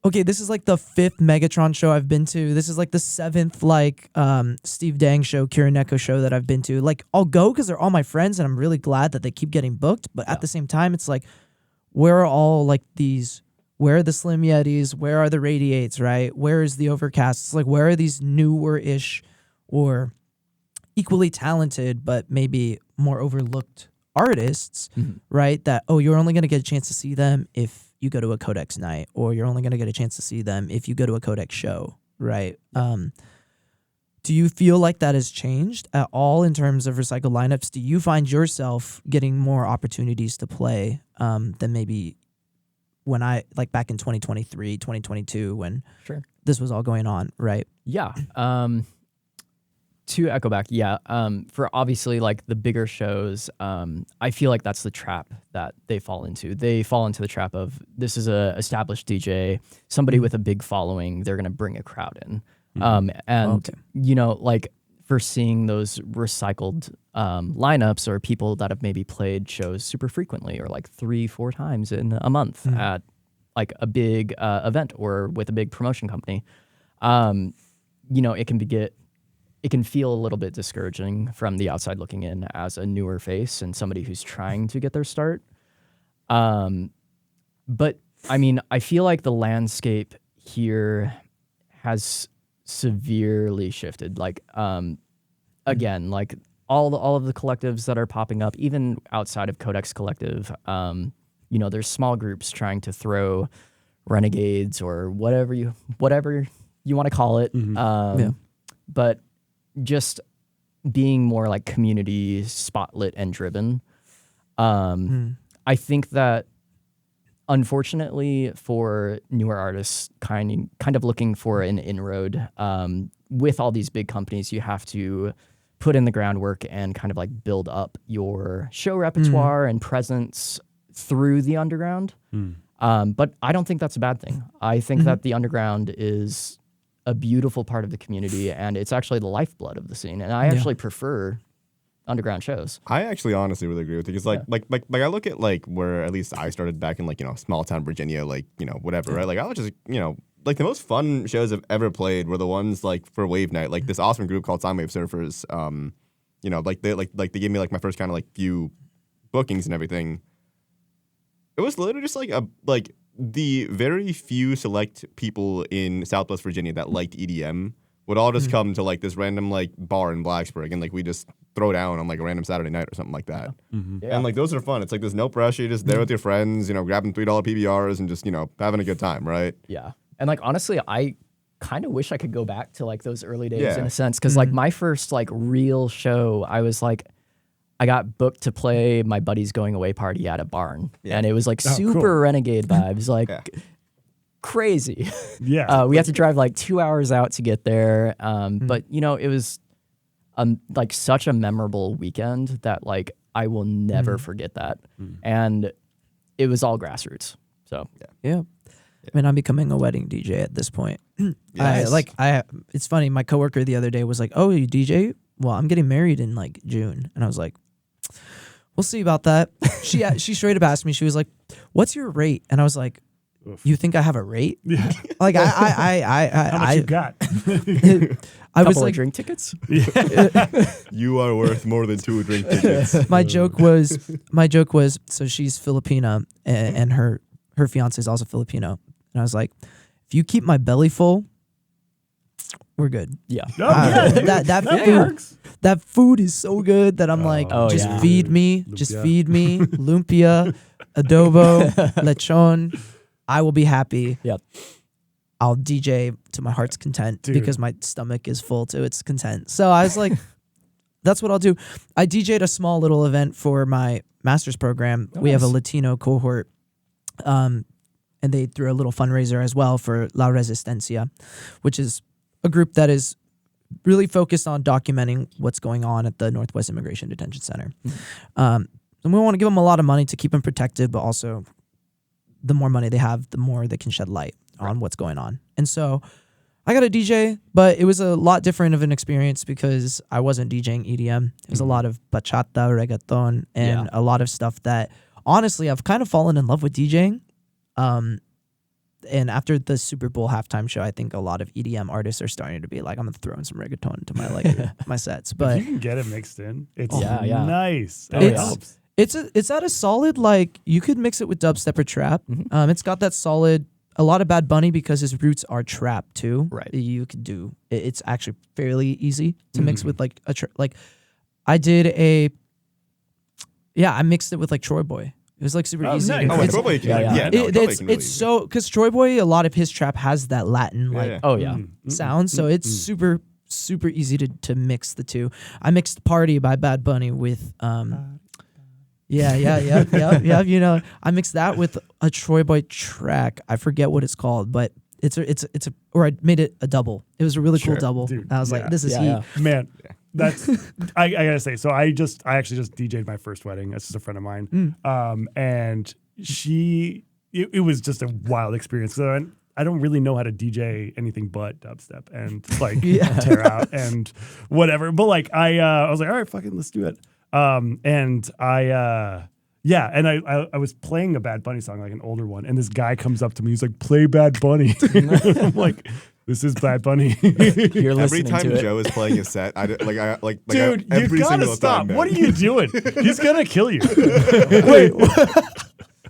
okay, this is the 5th Megatron show I've been to. This is the 7th Steve Dang show, Kira Neko show that I've been to. I'll go because they're all my friends, and I'm really glad that they keep getting booked. But at the same time, it's where are all these? Where are the Slim Yetis? Where are the Radiates? Right? Where is the Overcast? It's where are these newer-ish or equally talented but maybe more overlooked artists, right? That, you're only going to get a chance to see them if you go to a Codex night, or you're only going to get a chance to see them if you go to a Codex show, right? Do you feel like that has changed at all in terms of recycled lineups? Do you find yourself getting more opportunities to play than maybe when back in 2023, 2022, when this was all going on, right? Yeah. To echo back, yeah. For obviously like the bigger shows, I feel like that's the trap that they fall into. They fall into the trap of this is a established DJ, somebody with a big following. They're gonna bring a crowd in, and like for seeing those recycled lineups or people that have maybe played shows super frequently or like 3-4 times in a month at like a big event or with a big promotion company, it can feel a little bit discouraging from the outside looking in as a newer face and somebody who's trying to get their start. But I mean, I feel like the landscape here has severely shifted. Like, again, like all of the collectives that are popping up, even outside of Codex Collective, there's small groups trying to throw renegades or whatever you want to call it. But just being more like community spotlit and driven. I think that unfortunately for newer artists kind of looking for an inroad, with all these big companies, you have to put in the groundwork and kind of like build up your show repertoire and presence through the underground. But I don't think that's a bad thing. I think that the underground is a beautiful part of the community, and it's actually the lifeblood of the scene. And I actually prefer underground shows. I actually honestly really agree with you because like I look at like where at least I started back in like small town Virginia, like whatever, right? Like I was just like the most fun shows I've ever played were the ones like for Wave Night, like this awesome group called Sine Wave Surfers. They gave me like my first kind of like few bookings and everything. It was literally just like the very few select people in Southwest Virginia that liked EDM would all just come to like this random like bar in Blacksburg and like we just throw down on like a random Saturday night or something like that. And like those are fun. It's like there's no pressure. You're just there with your friends, grabbing $3 PBRs and just, having a good time, right? Yeah. And like honestly, I kind of wish I could go back to like those early days in a sense. Cause like my first like real show, I was like, I got booked to play my buddy's going away party at a barn. And it was like super renegade vibes, like crazy. We had to drive like 2 hours out to get there. But it was like such a memorable weekend that like I will never forget that. And it was all grassroots. So I mean, I'm becoming a wedding DJ at this point. It's funny. My coworker the other day was like, "Oh, you DJ? Well, I'm getting married in like June," and I was like, "We'll see about that." She straight up asked me. She was like, "What's your rate?" And I was like, "You think I have a rate?" Yeah. Like How much you got? I was couple like, of drink tickets. You are worth more than 2 drink tickets. my joke was, so she's Filipina and her fiance is also Filipino, and I was like, if you keep my belly full, we're good. Yeah. That food is so good that I'm like, just feed me, lumpia, adobo, lechon. I will be happy. Yep. I'll DJ to my heart's content because my stomach is full to its content. So I was like, that's what I'll do. I DJ'd a small little event for my master's program. We have a Latino cohort, and they threw a little fundraiser as well for La Resistencia, which is a group that is really focused on documenting what's going on at the Northwest Immigration Detention Center. And we want to give them a lot of money to keep them protected, but also the more money they have, the more they can shed light on what's going on. And so I got a DJ, but it was a lot different of an experience because I wasn't DJing EDM. It was a lot of bachata, reggaeton, and a lot of stuff that, honestly, I've kind of fallen in love with DJing. And after the Super Bowl halftime show, I think a lot of EDM artists are starting to be like, I'm gonna throw in some reggaeton into my my sets. But if you can get it mixed in, it's nice. It's at a solid, like, you could mix it with dubstep or trap. It's got that solid, a lot of Bad Bunny because his roots are trap too. Right. You could do it's actually fairly easy to mix with like I mixed it with like Troy Boy. It was like super easy. Nice. Troy Boy can It's so, because Troy Boy, a lot of his trap has that Latin sound, so it's super easy to mix the two. I mixed Party by Bad Bunny with I mixed that with a Troy Boy track. I forget what it's called, but it's a or I made it a double. It was a really cool Sure. double. Dude, I was yeah. like, this is Yeah, heat. yeah. Man, that's I gotta say. So I actually just DJ'd my first wedding. That's just a friend of mine. And it was just a wild experience. So I don't really know how to DJ anything but dubstep and like tear out and whatever. But like I was like, all right, fucking let's do it. And I was playing a Bad Bunny song, like an older one, and this guy comes up to me. He's like, "Play Bad Bunny." I'm like, "This is Bad Bunny." You're Every listening time to it. Joe is playing a set, Dude, every you gotta single stop. time, man. What are you doing? He's gonna kill you. Wait.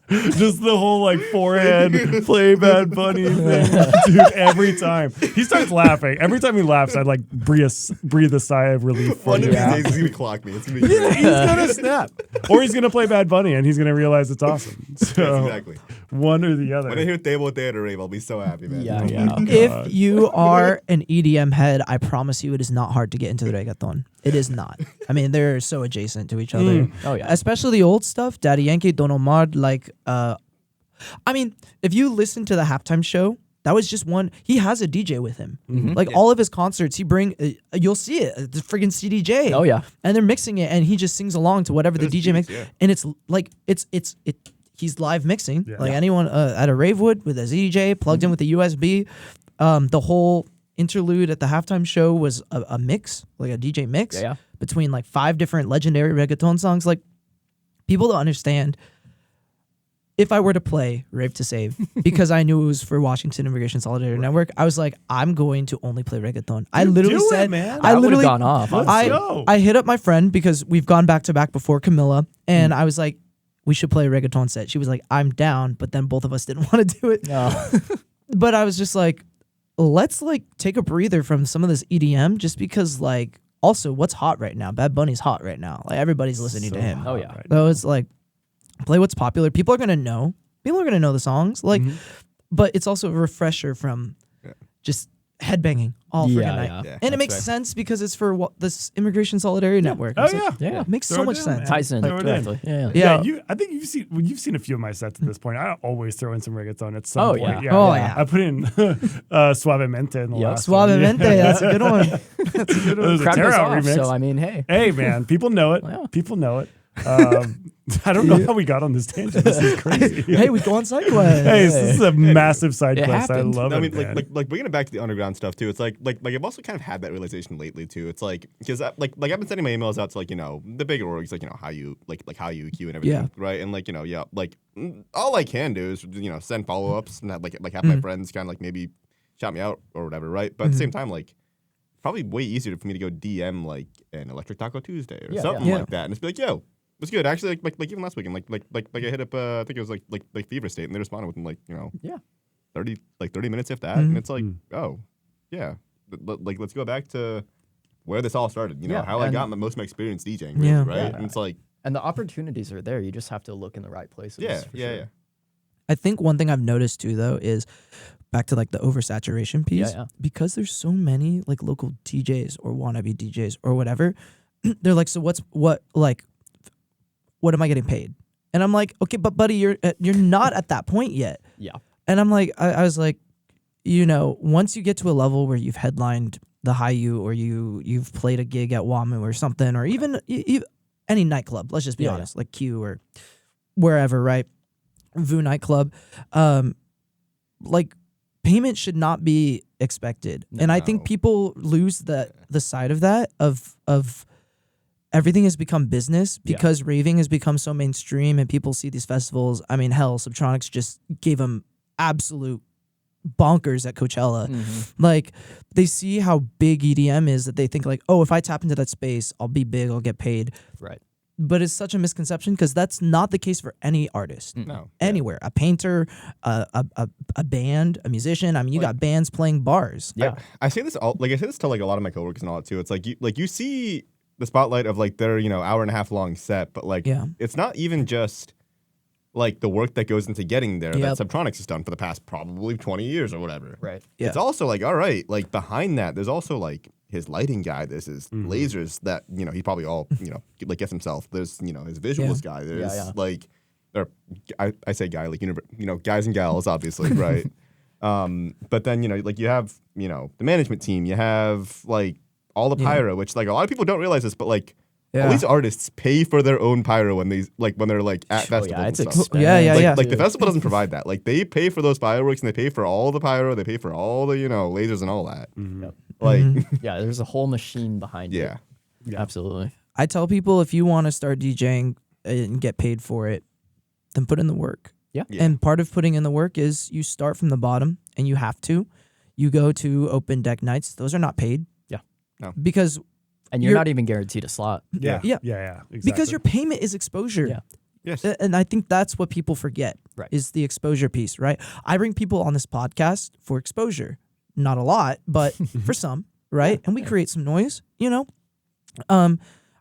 Just the whole like forehand play Bad Bunny thing. Dude, every time. He starts laughing. Every time he laughs, I'd like breathe a sigh of relief for One of you. these days he's gonna clock me. It's gonna be Yeah, great. he's gonna snap. Or he's gonna play Bad Bunny and he's gonna realize it's awesome. So Yes, exactly. one or the other. When I hear Table Day at a rave, I'll be so happy, man. Yeah, Oh yeah. my God. If you are an EDM head, I promise you it is not hard to get into the reggaeton. It is not. I mean, they're so adjacent to each other. Oh yeah. Especially the old stuff, Daddy Yankee, Don Omar, like I mean, if you listen to the halftime show, that was just one. He has a DJ with him. Like all of his concerts, he bring. You'll see it. The friggin' CDJ. Oh yeah. And they're mixing it, and he just sings along to whatever the Those DJ beats, makes. yeah. And it's like he's live mixing Yeah. like anyone at a rave would with a CDJ plugged in with a USB. The whole interlude at the halftime show was a mix, like a DJ mix Yeah. between like 5 different legendary reggaeton songs. Like people don't understand. If I were to play Rave to Save, because I knew it was for Washington Immigration Solidarity Network, I was like, I'm going to only play reggaeton. I literally do it, said, man. I That would've literally gone off. Let's go. I hit up my friend because we've gone back to back before Camilla, and I was like, we should play a reggaeton set. She was like, I'm down, but then both of us didn't want to do it. No. But I was just like, let's like take a breather from some of this EDM, just because like also what's hot right now? Bad Bunny's hot right now. Like everybody's listening to him. Oh, yeah. Right So it's like play what's popular. People are gonna know. People are gonna know the songs. Like, but it's also a refresher from just headbanging all freaking Yeah, night. yeah. Yeah, And it that's makes fair. sense because it's for this Immigration Solidarity Network. Oh It's like, yeah. Yeah. it makes Throw so it much down, sense. man. Ties in Throw it in. directly. Yeah. Yeah. I think you've seen a few of my sets at this point. I always throw in some reggaeton at some Oh, point. yeah. Oh, yeah. I put in Suavemente in the Yep. last one. Suavemente, that's a good one. That's a good one. It was a Crowd tear goes out off, remix. so I mean, hey. Hey man, people know it. Yeah. People know it. I don't know how we got on this tangent. This is crazy. Hey, we go on side quest. Hey, this is a massive side It quest. I happened. love I it. mean, man. like bringing it back to the underground stuff too. It's like I've also kind of had that realization lately too. It's like because I've been sending my emails out to like the bigger orgs, like how you how you EQ and everything, right? And like all I can do is send follow ups and have my friends kind of like maybe shout me out or whatever, right? But at the same time, like probably way easier for me to go DM like an Electric Taco Tuesday or something Yeah. like that, and just be like, yo. It was good actually. Like even last weekend, like I hit up. I think it was like Fever State, and they responded within 30 minutes if that, and it's like, oh, yeah, like let's go back to where this all started. How I got most of my experience DJing, really, right? Yeah. And it's like, And the opportunities are there. You just have to look in the right places. for sure. I think one thing I've noticed too, though, is back to like the oversaturation piece. Yeah. Because there's so many like local DJs or wannabe DJs or whatever, they're like, so what am I getting paid? And I'm like, okay, but buddy, you're not at that point yet. Yeah. And I'm like, I was like, once you get to a level where you've headlined the Hayu or you've played a gig at WAMU or something, or even any nightclub, let's just be honest, like Q or wherever, right? VU nightclub, like payment should not be expected. And I think No. people lose the side of that of everything has become business because raving has become so mainstream and people see these festivals. I mean, hell, Subtronics just gave them absolute bonkers at Coachella. Like they see how big EDM is that they think like, oh, if I tap into that space, I'll be big, I'll get paid. Right. But it's such a misconception because that's not the case for any artist. no. Anywhere, a painter, a band, a musician. I mean, you got bands playing bars. Yeah. I say this all I say this to like a lot of my coworkers and all that too. It's like you see the spotlight of like their hour and a half long set, but like it's not even just like the work that goes into getting there that Subtronics has done for the past probably 20 years or whatever. Right. Yeah. It's also like, all right, like behind that, there's also like his lighting guy. There's his lasers that, he probably all, like gets himself. There's, his visuals guy. There's like, I say guy, like, guys and gals, obviously, right? But then, like you have, the management team, you have like all the pyro, which like a lot of people don't realize this, but like all these artists pay for their own pyro when they're like at festivals Yeah, it's and stuff. expensive. Like the festival doesn't provide that. Like they pay for those fireworks and they pay for all the pyro, they pay for all the, lasers and all that. Yep. Like Yeah, there's a whole machine behind it. yeah. Absolutely. I tell people if you want to start DJing and get paid for it, then put in the work. Yeah. And part of putting in the work is you start from the bottom, and you have to. You go to open deck nights; those are not paid. Yeah. No. Because And you're not even guaranteed a slot. Yeah. Yeah. Exactly. because your payment is exposure. Yeah. Yes. And I think that's what people forget Right. is the exposure piece, right? I bring people on this podcast for exposure. Not a lot, but for some, right? And we create some noise,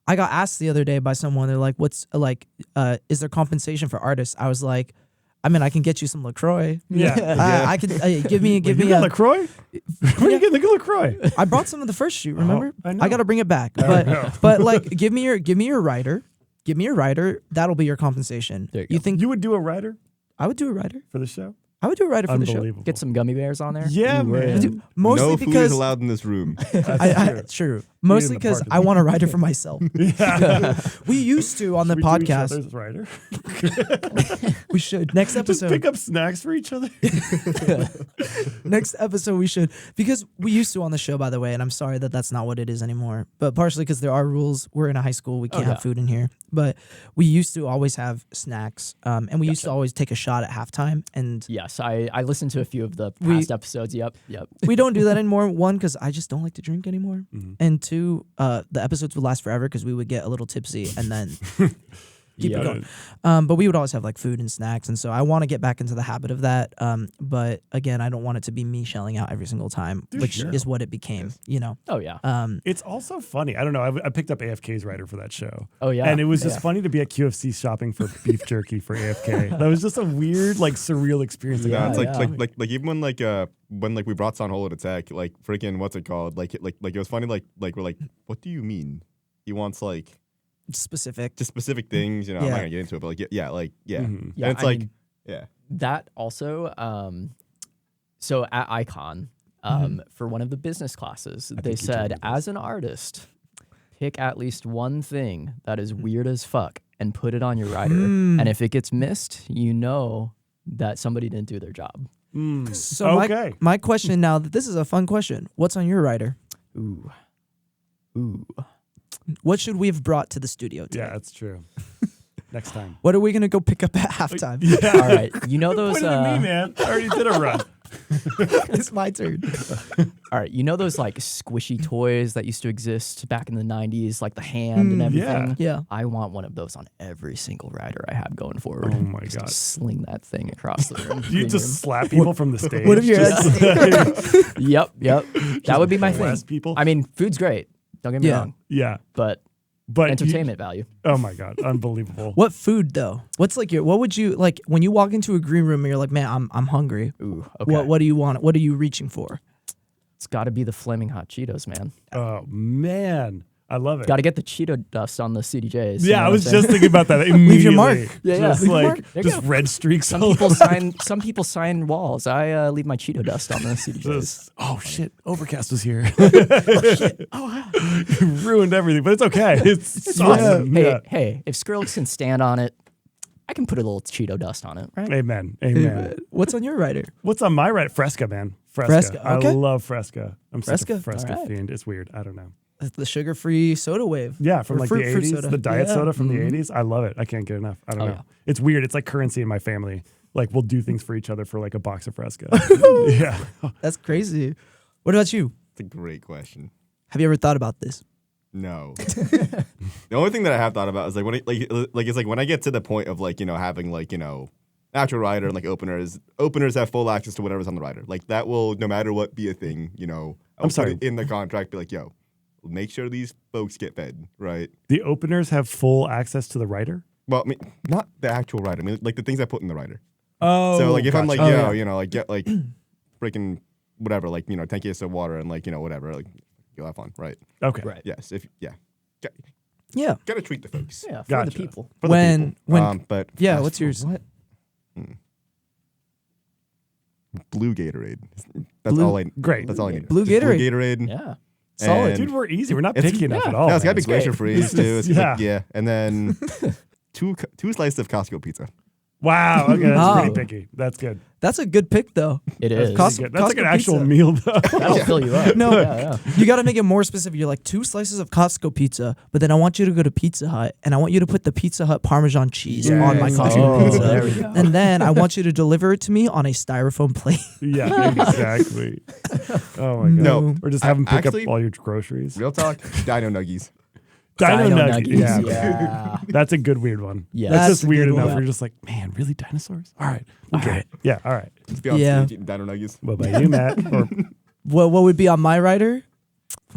I got asked the other day by someone, they're like, what's like, is there compensation for artists? I was like, I mean, I can get you some LaCroix. Yeah. I could give me you got LaCroix? Where are you getting the LaCroix? I brought some of the first shoot, remember? I know. I got to bring it back. I know. But like give me your rider. Give me your rider. That'll be your compensation. There you You go. think You would do a rider I would do a rider? for the show? I would do a rider for the show. Unbelievable. Get some gummy bears on there. Yeah, Ooh, man. yeah. Mostly no food because is allowed in this room. true. Mostly the because parking I want a rider for myself. Yeah. We used to on the Should we do each podcast. other's rider? We should next Just episode. pick up snacks for each other. Next episode we should, because we used to on the show, by the way, and I'm sorry that that's not what it is anymore, but partially because there are rules. We're in a high school, we can't yeah. have food in here, but we used to always have snacks, and we used to always take a shot at halftime, and Yes, I listened to a few of the past episodes. Yep. we don't do that anymore. One, because I just don't like to drink anymore, Mm-hmm. and two, the episodes would last forever because we would get a little tipsy and then keep Yeah. it going. But we would always have like food and snacks, and so I want to get back into the habit of that. But again, I don't want it to be me shelling out every single time, which sure. is what it became. Oh yeah. It's also funny. I don't know. I picked up AFK's rider for that show. Oh, yeah. And it was just Yeah. funny to be at QFC shopping for beef jerky for AFK. That was just a weird, like, surreal experience. Yeah, it's yeah. like even when we brought Son Holo to tech, like freaking what's it called? Like it was funny. Like we're like, what do you mean? He wants like Specific. just specific things. I'm not Yeah. gonna get into it, but like yeah. Mhm. Yeah, And it's I like mean, yeah. that also. So at ICON, for one of the business classes, they think you told said, me this. as an artist, pick at least one thing that is weird as fuck and put it on your rider. And if it gets missed, you know that somebody didn't do their job. So Okay. my question now, this is a fun question. What's on your rider? Ooh. What should we have brought to the studio today? Yeah, that's true. Next time. What are we gonna go pick up at halftime? Yeah. All right. You know those. Pointed at me, man. I already did a run. It's my turn. All right. You know those like squishy toys that used to exist back in the 90s, like the hand and everything? Yeah. I want one of those on every single rider I have going forward. Oh my Just to God. sling that thing across the room. You just slap people from the stage. What if you're Just- Yep. That would be my thing. blast people? I mean, food's great. Don't get me Yeah. wrong. Yeah. But But entertainment value. oh my God. Unbelievable. What food though? What's like what would you like when you walk into a green room and you're like, man, I'm hungry. Ooh. Okay. What do you want? What are you reaching for? It's got to be the flaming hot Cheetos, man. Oh man. I love it. Got to get the Cheeto dust on the CDJs. you know Yeah, I what was I'm saying? just thinking about that immediately. Leave your mark. Yeah, just leave your like mark. There you just go. red streaks. Some all people over. sign walls. I leave my Cheeto dust on the CDJs. Just, oh shit! Overcast was here. You ruined everything, but it's okay. It's awesome. Hey, Yeah. hey, if Skrillex can stand on it, I can put a little Cheeto dust on it, right? Amen. Amen. What's on your rider? What's on my right? Fresca, man. Fresca, okay. I love Fresca. I'm such Fresca? a Fresca All right. fiend. It's weird. I don't know. The sugar-free soda wave. Yeah, from Or like fruit the 80s, soda. the diet Yeah. soda from the 80s. I love it. I can't get enough. I don't Oh, know. yeah. It's weird. It's like currency in my family. Like we'll do things for each other for like a box of Fresca. Yeah. That's crazy. What about you? It's a great question. Have you ever thought about this? No. The only thing that I have thought about is like when it's like when I get to the point of like having like actual rider and like openers have full access to whatever's on the rider. Like that will no matter what be a thing. I'm sorry. Put it in the contract. Be like, yo, make sure these folks get fed, right? The openers have full access to the writer. Well, I mean, not the actual rider. I mean, like the things I put in the rider. Oh, So like if I'm like, gotcha. yo, like get like freaking whatever, like 10 cases of water and like whatever, like you'll have fun, right? Okay. Right. Yes, Yeah. gotta treat the folks. Yeah, for Gotcha. the people. For the When people. But yeah, fast what's yours? forward- blue Gatorade. That's Blue- all I. Great. That's all I need. Blue Just Gatorade. Blue Gatorade. Yeah. Solid. And Dude, we're easy. We're not it's- picky enough yeah. at all. No, it's gotta be man. glacier freeze too. It's Yeah. like, yeah, and then two slices of Costco pizza. Wow. Okay, that's Oh. pretty picky. That's good. That's a good pick though. It That's, is. pretty good. That's like an Costco actual pizza. meal, though. That'll fill you up. No. Yeah. You got to make it more specific. You're like 2 slices of Costco pizza, but then I want you to go to Pizza Hut and I want you to put the Pizza Hut Parmesan cheese on my Yes. Costco Oh, pizza. there we go. And then I want you to deliver it to me on a styrofoam plate. Yeah, exactly. Oh my god. No. Or just have them pick Actually- up all your groceries. Real talk, Dino Nuggies. Dino Dino Nugget. Nuggies. Yeah. Yeah. That's a good weird one. Yeah. That's That's just a weird good enough. one. We're just like, man, really dinosaurs? All right. We'll get All it. Yeah, all right. Let's be on Yeah. stage eating Dino Nuggies. What about you, Matt? Or What would be on my rider?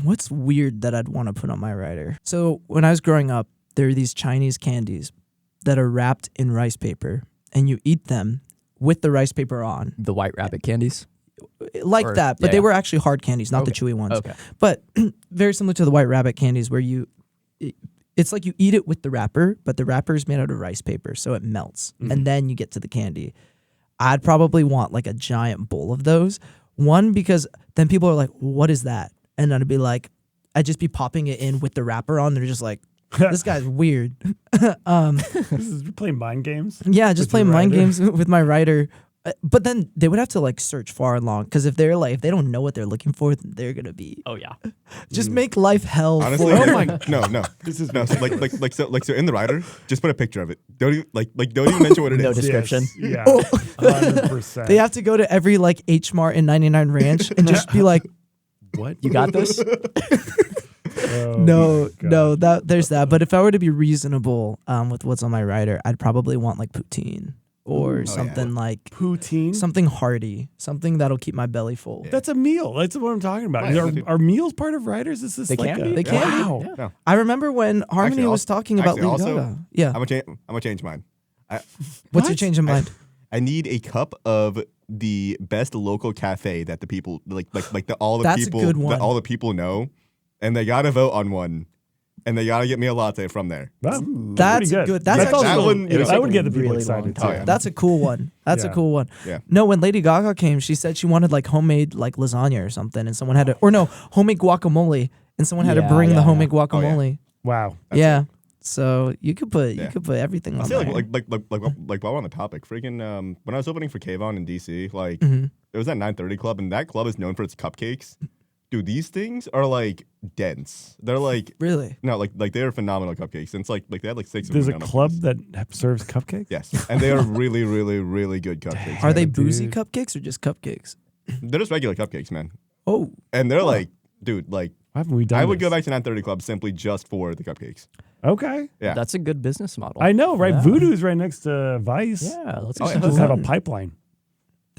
What's weird that I'd want to put on my rider? So when I was growing up, there are these Chinese candies that are wrapped in rice paper, and you eat them with the rice paper on, The White Rabbit candies. like Or- that. But yeah, they yeah. were actually hard candies, not the Okay. chewy ones. Okay. But very similar to the White Rabbit candies, where it's like you eat it with the wrapper, but the wrapper is made out of rice paper, so it melts, and then you get to the candy. I'd probably want like a giant bowl of those. One, because then people are like, "What is that?" And I'd be like, I'd just be popping it in with the wrapper on. They're just like, "This guy's weird." this is you're playing mind games? Yeah, just With your playing mind rider? games with my writer. But then they would have to like search far and long, because if they don't know what they're looking for, then they're gonna be Oh yeah. just make life hell. Honestly, for Oh my- no. This is no. So so in the rider, just put a picture of it. Don't even don't even mention what it No is. description. Yes. Oh. Yeah. 100%. They have to go to every like H Mart and 99 Ranch and just be like, what? You got this? Oh no, my God. no, that there's that. But if I were to be reasonable with what's on my rider, I'd probably want like poutine or something like Poutine? something hearty, something that'll keep my belly full. That's a meal. That's what I'm talking about. Right. Are meals part of riders? Is this They like can a, be. They can be. Wow. Yeah. No. I remember when Harmony Actually, was talking about Lady also, Gaga. Yeah. I'm gonna change mine. What's your change in mind? I need a cup of the best local cafe that the people all the That's a people good one. that all the people know, and they gotta vote on one, and they gotta get me a latte from there. Well, That's pretty good. That's also, that one, you know, I would get the people really excited long too. time. That's a cool one. That's a Yeah. cool one. Yeah. No, when Lady Gaga came, she said she wanted like homemade like lasagna or something, and someone had to, or no, homemade guacamole, and someone had to Yeah, bring the yeah, homemade yeah. guacamole. Wow. Yeah. So you could put Yeah. everything I on feel there. like while we're on the topic, freaking when I was opening for Kayvon in DC, like Mhm. it was that 930 club, and that club is known for its cupcakes. Dude, these things are like dense. They're like Really? no, like they're phenomenal cupcakes. And it's like they had like 6 of There's a them. club that serves cupcakes? Yes, and they are really, really, really good cupcakes. Are they dude. boozy cupcakes or just cupcakes? They're just regular cupcakes, man. Oh, And they're like, dude, like Why haven't we done I would this? go back to 930 Club simply just for the cupcakes. Okay. Yeah. That's a good business model. I know, right? Yeah. Voodoo's right next to Vice. Yeah, let's Oh, yeah. Just have a pipeline.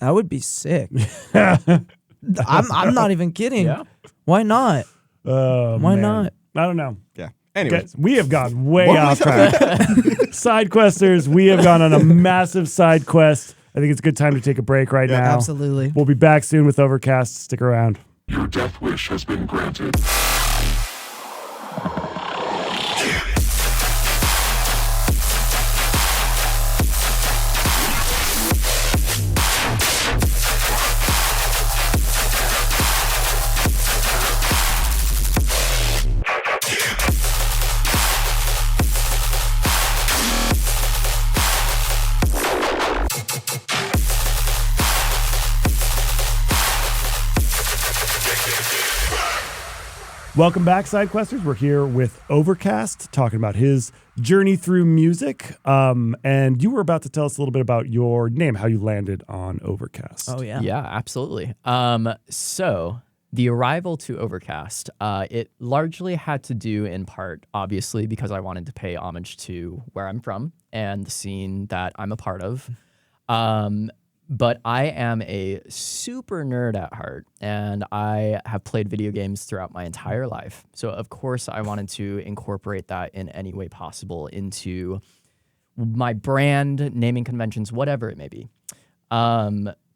that would be sick. I'm not even kidding. Yeah. Why not? Why Man. not? I don't know. Yeah. Anyway, Guys, we have gone way What were off we track. Side questers, we have gone on a massive side quest. I think it's a good time to take a break right now. Absolutely. We'll be back soon with Overcast. Stick around. Your death wish has been granted. Welcome back, Side Questers. We're here with Overcast, talking about his journey through music. And you were about to tell us a little bit about your name, how you landed on Overcast. Oh yeah. Yeah, absolutely. So the arrival to Overcast, it largely had to do in part, obviously, because I wanted to pay homage to where I'm from and the scene that I'm a part of. But I am a super nerd at heart, and I have played video games throughout my entire life. So, of course, I wanted to incorporate that in any way possible into my brand, naming conventions, whatever it may be.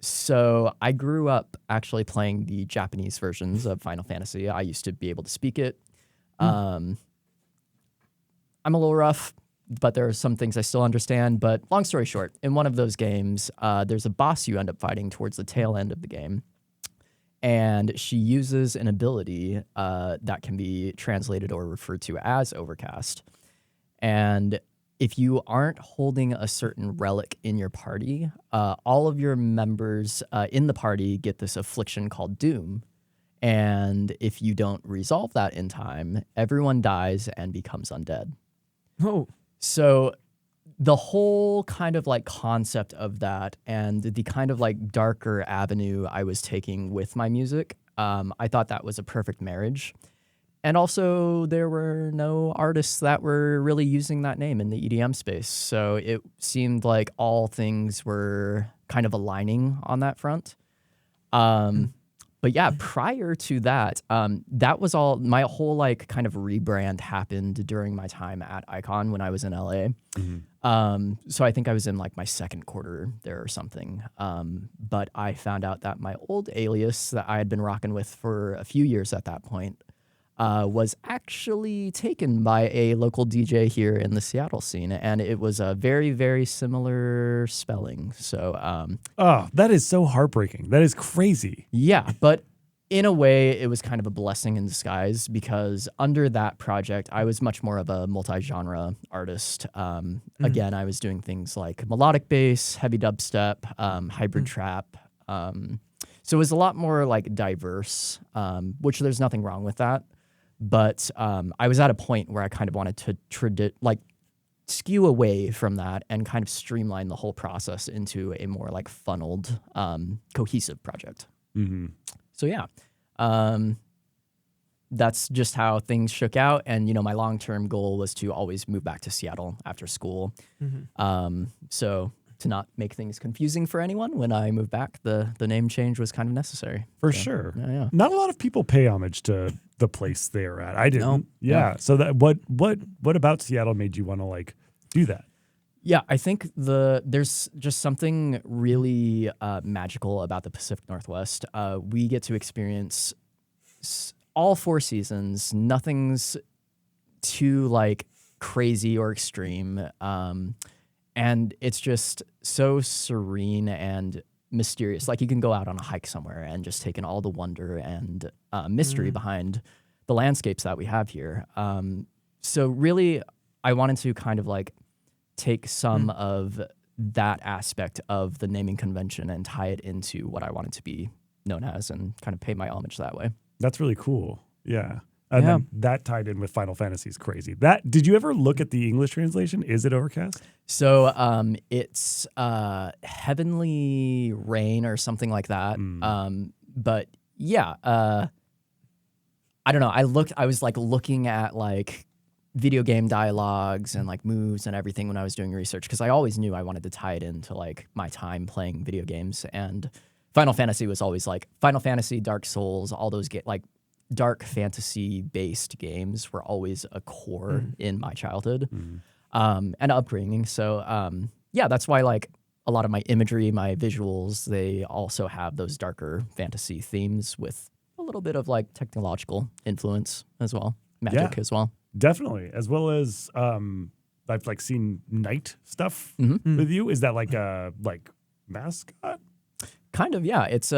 So I grew up actually playing the Japanese versions of Final Fantasy. I used to be able to speak it. I'm a little rough. but there are some things I still understand. But long story short, in one of those games, there's a boss you end up fighting towards the tail end of the game. And she uses an ability that can be translated or referred to as Overcast. And if you aren't holding a certain relic in your party, all of your members in the party get this affliction called Doom. And if you don't resolve that in time, everyone dies and becomes undead. Oh. So the whole kind of like concept of that and the kind of like darker avenue I was taking with my music, I thought that was a perfect marriage. And also, there were no artists that were really using that name in the EDM space. So it seemed like all things were kind of aligning on that front. But yeah, prior to that, that was all, my whole like kind of rebrand happened during my time at ICON when I was in LA. So I think I was in like my second quarter there or something. But I found out that my old alias that I had been rocking with for a few years at that point was actually taken by a local DJ here in the Seattle scene, and it was a very, very similar spelling. So, Oh, that is so heartbreaking. That is crazy. yeah, but in a way, it was kind of a blessing in disguise because under that project, I was much more of a multi-genre artist. Again, I was doing things like melodic bass, heavy dubstep, hybrid trap. So it was a lot more like diverse, which there's nothing wrong with that. But I was at a point where I kind of wanted to skew away from that and kind of streamline the whole process into a more like funneled, cohesive project. So yeah, that's just how things shook out. And, you know, my long-term goal was to always move back to Seattle after school. So to not make things confusing for anyone, when I moved back, the name change was kind of necessary. For So, sure. Yeah. Not a lot of people pay homage to the place they're at. I didn't. No. Yeah. So that what about Seattle made you want to like do that? Yeah, I think there's just something really magical about the Pacific Northwest. We get to experience all 4 seasons. Nothing's too like crazy or extreme, and it's just so serene and mysterious. Like you can go out on a hike somewhere and just take in all the wonder and mystery behind the landscapes that we have here. So really, I wanted to kind of like take some of that aspect of the naming convention and tie it into what I wanted to be known as and kind of pay my homage that way. That's really cool. Yeah. And then that tied in with Final Fantasy is crazy. Did you ever look at the English translation? Is it Overcast? So it's Heavenly Rain or something like that. But yeah, I don't know. I was like looking at like video game dialogues and like moves and everything when I was doing research because I always knew I wanted to tie it into like my time playing video games, and Final Fantasy was always like Final Fantasy, Dark Souls, all those like dark fantasy based games were always a core in my childhood and upbringing. So yeah, that's why like a lot of my imagery, my visuals, they also have those darker fantasy themes with a little bit of like technological influence as well, magic as well. Definitely, as well as I've like seen night stuff with you. Is that like a mascot? Kind of, yeah. It's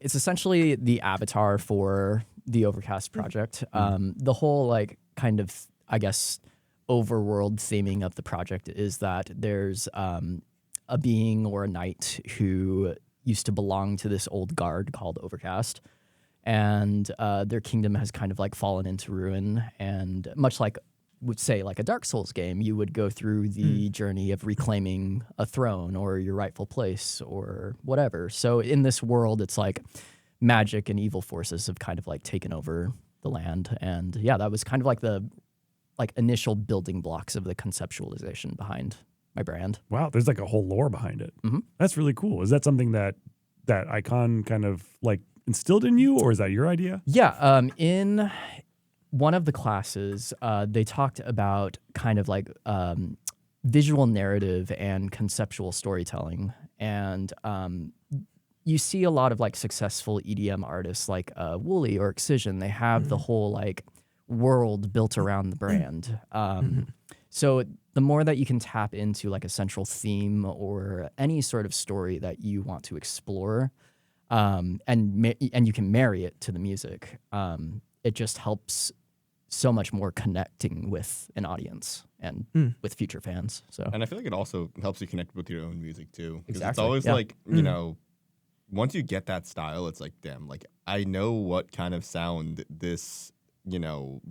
essentially the avatar for the Overcast project. The whole like kind of I guess overworld theming of the project is that there's a being or a knight who used to belong to this old guard called Overcast. And their kingdom has kind of like fallen into ruin. And much like, would say, like a Dark Souls game, you would go through the journey of reclaiming a throne or your rightful place or whatever. So in this world, it's like magic and evil forces have kind of like taken over the land. And yeah, that was kind of like the initial building blocks of the conceptualization behind my brand. Wow, there's like a whole lore behind it. That's really cool. Is that something that ICON kind of like instilled in you, or is that your idea? Yeah, in one of the classes, they talked about kind of like visual narrative and conceptual storytelling. And you see a lot of like successful EDM artists like Wooly or Excision. They have the whole like world built around the brand. So the more that you can tap into like a central theme or any sort of story that you want to explore, and you can marry it to the music, it just helps so much more connecting with an audience and with future fans. So, And I feel like it also helps you connect with your own music too. Because it's Exactly, always yeah. like, you know, once you get that style, it's like, damn, like I know what kind of sound this, you know,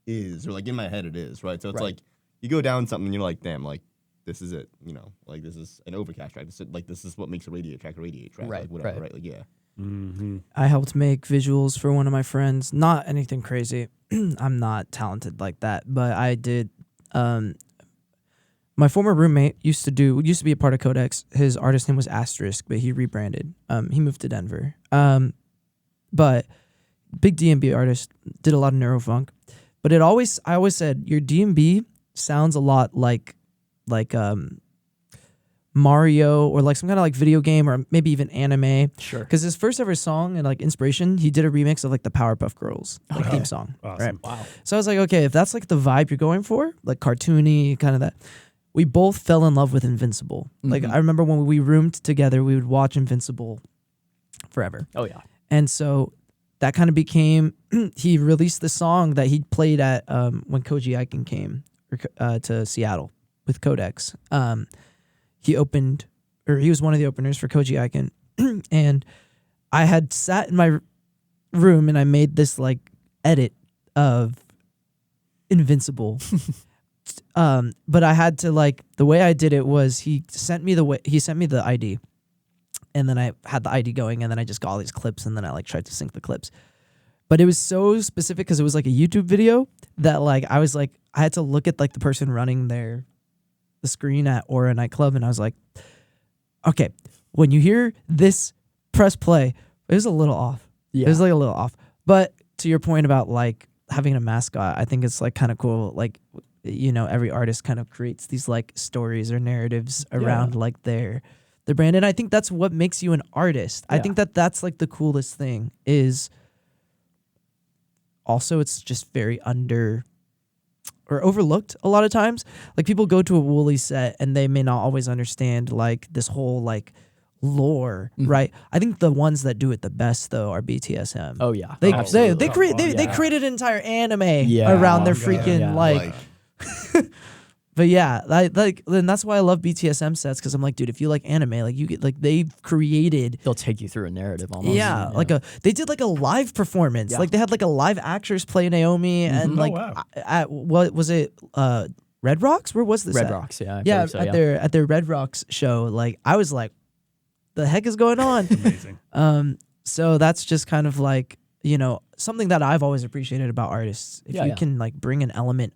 is, or like in my head it is, right? So it's Right. like you go down something and you're like, damn, like this is it, you know, like this is an Overcast track. This is what makes a radiate track, Right, like whatever, right. right? Like yeah. Mm-hmm. I helped make visuals for one of my friends. Not anything crazy. I'm not talented like that, but I did. My former roommate used to be a part of Codex. His artist name was Asterisk, but he rebranded. He moved to Denver. But big D&B artist, did a lot of neurofunk. But I always said your D&B sounds a lot like Mario or like some kind of like video game or maybe even anime. sure. Because his first ever song and like inspiration, he did a remix of like the Powerpuff Girls like theme song. Awesome. Right. Wow. So I was like, okay, if that's like the vibe you're going for, like cartoony kind of that. We both fell in love with Invincible. Like I remember when we roomed together, we would watch Invincible forever. Oh yeah. And so that kind of became, he released the song that he played at when Koji Icon came to Seattle with Codex. He was one of the openers for Koji Icon. And I had sat in my room and I made this like edit of Invincible. But I had to like, the way I did it was he sent me the ID. And then I had the ID going, and then I just got all these clips, and then I like tried to sync the clips. But it was so specific because it was like a YouTube video that like I was like I had to look at like the person running the screen at Aura nightclub, and I was like, okay, when you hear this, press play. It was a little off. Yeah. It was like a little off. But to your point about like having a mascot, I think it's like kind of cool. Like, you know, every artist kind of creates these like stories or narratives around like their brand. And I think that's what makes you an artist. I think that's like the coolest thing is also it's just very under or overlooked a lot of times. Like people go to a Woolly set and they may not always understand like this whole like lore, right? I think the ones that do it the best though are BTSM. Oh yeah. They Absolutely. created an entire anime Yeah. around their Yeah. freaking Yeah. like But yeah, then that's why I love BTSM sets because I'm like, dude, if you like anime, like you get like they've created, They'll take you through a narrative almost. like they did like a live performance, Yeah. like they had like a live actors play Naomi and like wow. at what was it, Red Rocks? Where was this? Red at? Rocks. Yeah. I Yeah, believe so, at their Red Rocks show. Like I was like, the heck is going on? Amazing. So that's just kind of like, you know, something that I've always appreciated about artists. If you can like bring an element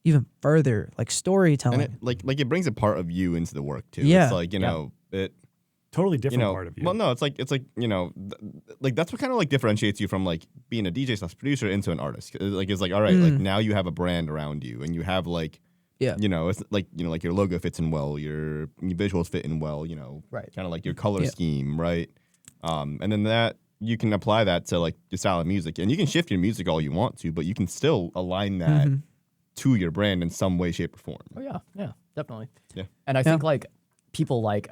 even further, like storytelling. And it like it brings a part of you into the work too. Yeah. It's like, you know, it Totally you different know, part of you. well, no, it's like you know, like that's what kind of like differentiates you from like being a DJ / producer into an artist. Like it's like, all right, like now you have a brand around you, and you have like, you know, it's like, you know, like your logo fits in well, your visuals fit in well, you know, Right. kind of like your color scheme, right? And then that you can apply that to like your style of music, and you can shift your music all you want to, but you can still align that to your brand in some way, shape, or form. Oh yeah, yeah, definitely. Yeah. And I think like people like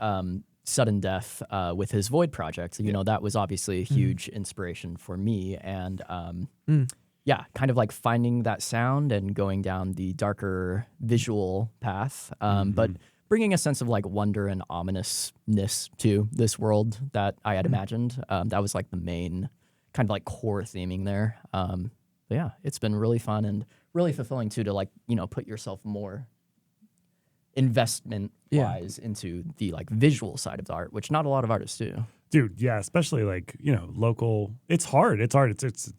Sudden Death with his Void project, you know, that was obviously a huge inspiration for me. And yeah, kind of like finding that sound and going down the darker visual path, but bringing a sense of like wonder and ominousness to this world that I had imagined. That was like the main kind of like core theming there. But yeah, it's been really fun and really fulfilling too to like, you know, put yourself more investment wise into the like visual side of the art, which not a lot of artists do. Dude, yeah, especially like, you know, local. It's hard. It's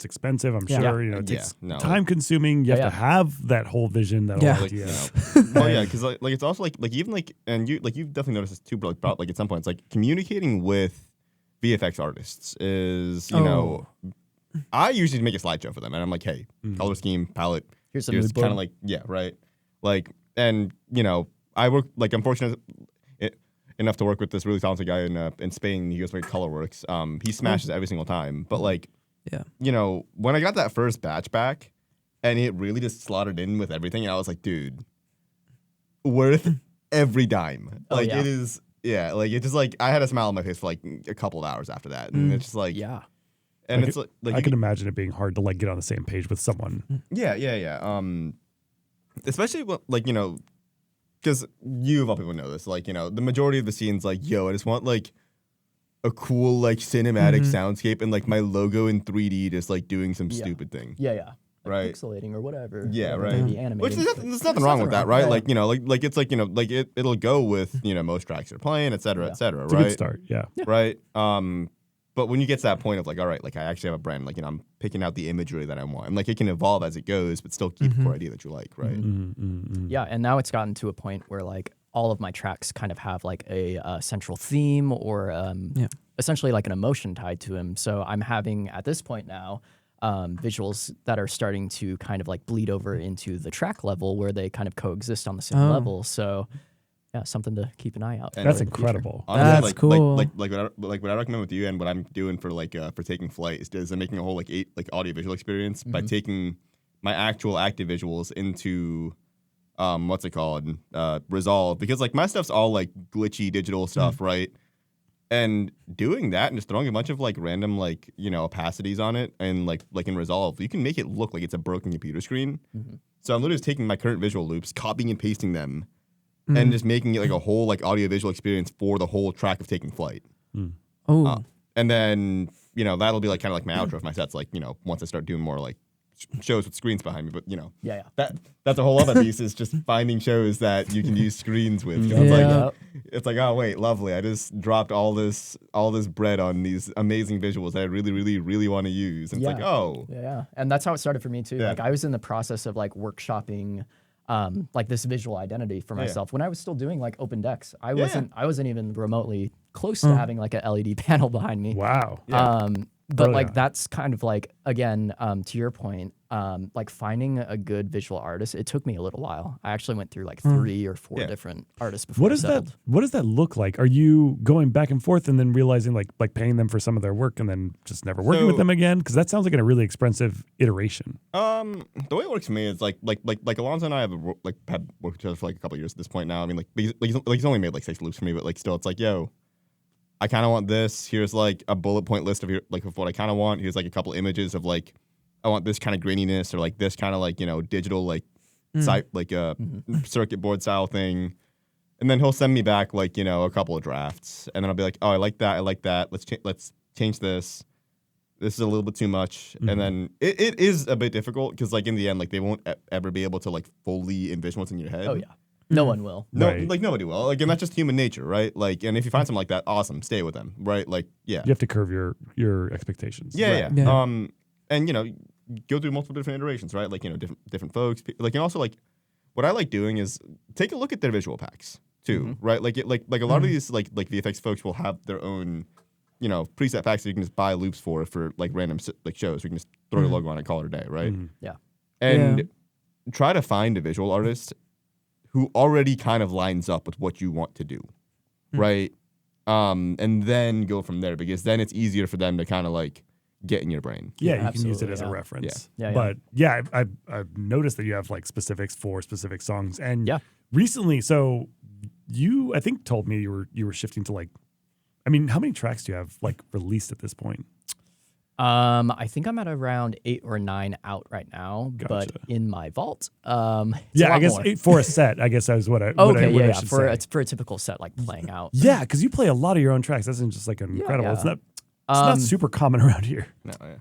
expensive, I'm sure. You know, it takes time consuming. You have to have that whole vision, that whole idea. Well, yeah, because like it's also like even like, and you've definitely noticed this too, but like at some point it's like communicating with VFX artists is, you know, I usually make a slideshow for them, and I'm like, hey, color scheme, palette. Here's kind of like, right. Like, and you know, I work like I'm fortunate enough to work with this really talented guy in Spain. He goes by Colorworks. He smashes every single time. But like, you know, when I got that first batch back, and it really just slotted in with everything, and I was like, dude, worth every dime. Oh, Like yeah. it is, yeah. Like it's just like I had a smile on my face for like a couple of hours after that, and it's just like, Yeah. and I it's could- like I you can imagine it being hard to like get on the same page with someone. Yeah. Especially like, you know, because you of all people know this, like, you know, the majority of the scenes, like, yo, I just want like a cool like cinematic soundscape and like my logo in 3D just like doing some Yeah. stupid thing. Yeah. Like Right. pixelating or whatever. Yeah, whatever, right. Maybe animating. Which but there's nothing wrong with that, right? Yeah. Like, you know, like it's like, you know, like it'll go with, you know, most tracks you're playing, et cetera, Yeah. right? It's a good start. Yeah. Right. But when you get to that point of like, all right, like I actually have a brand, like, you know, I'm picking out the imagery that I want, and like it can evolve as it goes, but still keep the core idea that you like, right? Yeah, and now it's gotten to a point where like all of my tracks kind of have like a central theme or essentially like an emotion tied to them. So I'm having at this point now visuals that are starting to kind of like bleed over into the track level where they kind of coexist on the same level. So yeah, something to keep an eye out. And That's for in the future. incredible. Honestly, That's like, cool. Like what I recommend with you and what I'm doing for like for taking flight is I'm making a whole like audio visual experience by taking my actual active visuals into what's it called Resolve, because like my stuff's all like glitchy digital stuff, right? And doing that and just throwing a bunch of like random like, you know, opacities on it and like in Resolve, you can make it look like it's a broken computer screen. So I'm literally just taking my current visual loops, copying and pasting them, and just making it like a whole like audio visual experience for the whole track of taking flight. Oh, And then, you know, that'll be like kind of like my outro of my sets, like, you know, once I start doing more like shows with screens behind me. But, you know, Yeah. that's a whole other piece, is just finding shows that you can use screens with. 'Cause Yeah. it's like, oh wait, lovely. I just dropped all this bread on these amazing visuals that I really, really, really want to use. And it's like, oh. Yeah. And that's how it started for me too. Yeah. Like I was in the process of like workshopping like this visual identity for myself when I was still doing like open decks. I wasn't even remotely close to having like a LED panel behind me. Wow. But Early like on. that's kind of like again to your point, like finding a good visual artist. It took me a little while. I actually went through like 3 or 4 Yeah. different artists before. What I does that settled. What does that look like? Are you going back and forth and then realizing like paying them for some of their work and then just never working with So- them again? Because that sounds like a really expensive iteration. The way it works for me is like Alonzo and I have had worked together for like a couple of years at this point now. I mean, like he's only made like 6 loops for me, but like still, it's like, yo, I kind of want this. Here's like a bullet point list of of what I kind of want. Here's like a couple images of like, I want this kind of graininess or like this kind of like, you know, digital like site like a circuit board style thing. And then he'll send me back like, you know, a couple of drafts, and then I'll be like, oh, I like that. Let's change this. This is a little bit too much. And then it is a bit difficult because like in the end, like they won't ever be able to like fully envision what's in your head. Oh yeah. No one will. No, Right. like nobody will. Like, and that's just human nature, right? Like, and if you find something like that, awesome, stay with them, right? Like, yeah, You have to curve your expectations. yeah. Yeah. And you know, go through multiple different iterations, right? Like, you know, different folks. Like, and also like, what I like doing is take a look at their visual packs too, right? Like, like a lot of these like VFX folks will have their own, you know, preset packs that you can just buy loops for like random like shows. You can just throw your logo on it and call it a day, right? Yeah. And try to find a visual artist who already kind of lines up with what you want to do, right? And then go from there, because then it's easier for them to kind of like get in your brain. Yeah, Yeah, you can use it absolutely, as a yeah. reference. Yeah. Yeah, But yeah, I've noticed that you have like specifics for specific songs. And Yeah. recently, so you I think told me you were shifting to like, I mean, how many tracks do you have like released at this point? I think I'm at around 8 or 9 out right now, but Gotcha. in my vault, it's a Yeah, I lot guess more. for a set, I guess that's what I Okay, what I yeah, should for say. it's for a typical set like playing out. Yeah, because you play a lot of your own tracks. That's just like incredible. yeah. It's not super common around here. No, yeah.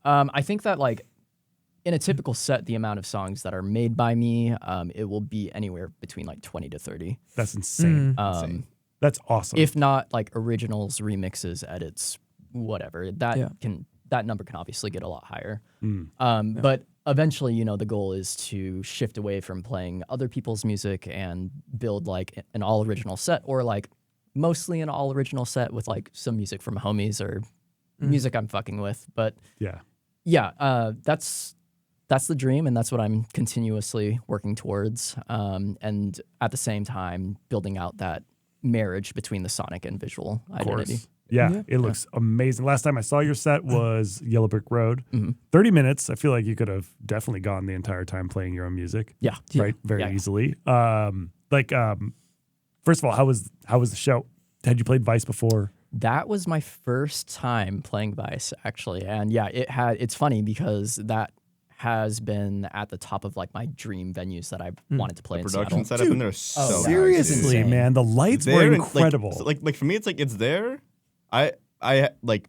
Yeah. I think that like in a typical set, the amount of songs that are made by me, it will be anywhere between like 20 to 30. That's insane. That's awesome. If not like originals, remixes, edits, whatever. Yeah. That number can obviously get a lot higher. But eventually, you know, the goal is to shift away from playing other people's music and build like an all original set, or like mostly an all original set with like some music from homies or music I'm fucking with. But yeah, that's the dream, and that's what I'm continuously working towards. And at the same time, building out that marriage between the sonic and visual of identity. course. Yeah, it looks amazing. Last time I saw your set was Yellow Brick Road. 30 minutes. I feel like you could have definitely gone the entire time playing your own music. Yeah. Right? Very Yeah. easily. like first of all, how was the show? Had you played Vice before? That was my first time playing Vice, actually. And yeah, it's funny because that has been at the top of like my dream venues that I wanted to play in Production Seattle. setup in there is so nice, Seriously, dude. man, the lights were incredible. Like for me, it's like it's there. I like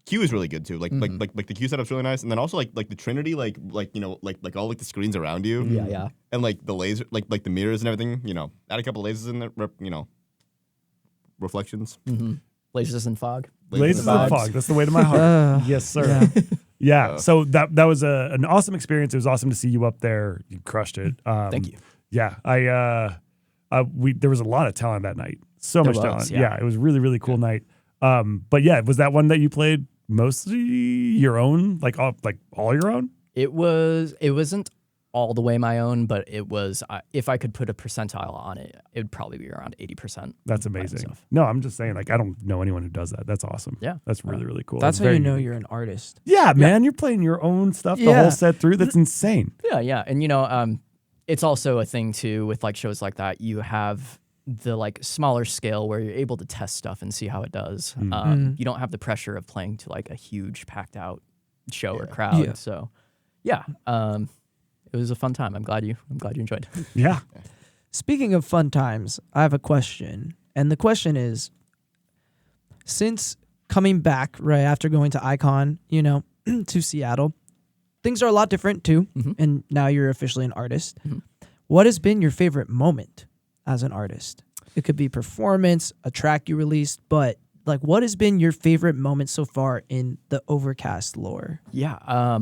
Q is really good too. Like the Q setup's really nice, and then also like the Trinity, like you know like all like the screens around you. Yeah. And like the laser, like the mirrors and everything. You know, add a couple lasers in there. You know, reflections. Lasers and fog. Lasers and fog. That's the way to my heart. Yes, sir. Yeah. So that was an awesome experience. It was awesome to see you up there. You crushed it. Thank you. Yeah. There was a lot of talent that night. So There much was, talent. yeah. Yeah. It was really, really cool night. But yeah, was that one that you played mostly your own? Like all your own? It wasn't all the way my own, but it was, if I could put a percentile on it, it would probably be around 80%. That's amazing. No, I'm just saying, like, I don't know anyone who does that. That's awesome. Yeah. That's really, really cool. That's how very you know unique. you're an artist. Yeah, man. You're playing your own stuff the whole set through. That's insane. Yeah. And you know, it's also a thing too with like shows like that. You have the like smaller scale where you're able to test stuff and see how it does. You don't have the pressure of playing to like a huge packed out show or crowd. Yeah. So yeah, it was a fun time. I'm glad you enjoyed. Yeah. Speaking of fun times, I have a question. And the question is, since coming back right after going to ICON, you know, to Seattle, things are a lot different too. And now you're officially an artist. What has been your favorite moment as an artist? It could be performance, a track you released, but like what has been your favorite moment so far in the Overcast lore? Yeah. I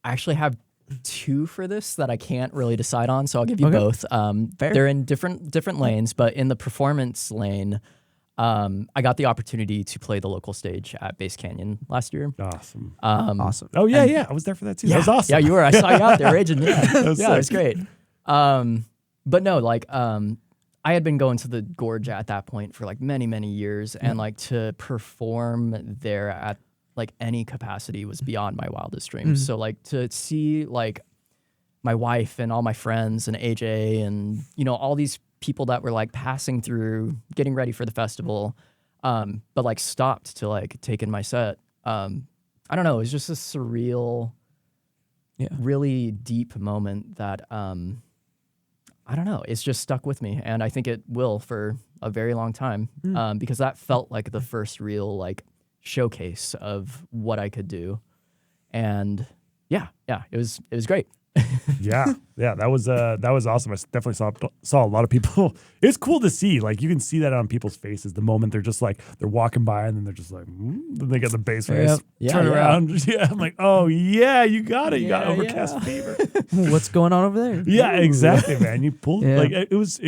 actually have two for this that I can't really decide on, so I'll give you both. They're in different lanes, but in the performance lane, I got the opportunity to play the local stage at Base Canyon last year. Awesome. Awesome. Oh, yeah. I was there for that too. That was awesome. Yeah, you were. I saw you out there raging. Yeah, That was it was sick. great. But no, like, I had been going to the Gorge at that point for like many, many years, and like to perform there at like any capacity was beyond my wildest dreams. So like to see like my wife and all my friends and AJ and, you know, all these people that were like passing through, getting ready for the festival, but like stopped to like take in my set. I don't know. It was just a surreal, really deep moment that, I don't know. It's just stuck with me. And I think it will for a very long time, because that felt like the first real like showcase of what I could do. And yeah, it was great. yeah, that was awesome. I definitely saw a lot of people. It's cool to see. Like you can see that on people's faces the moment they're just like they're walking by and then they're just like then they get the bass face, turn around. Yeah, I'm like, oh yeah, you got it. You got Overcast fever. What's going on over there? Yeah, exactly, man. You pulled like it was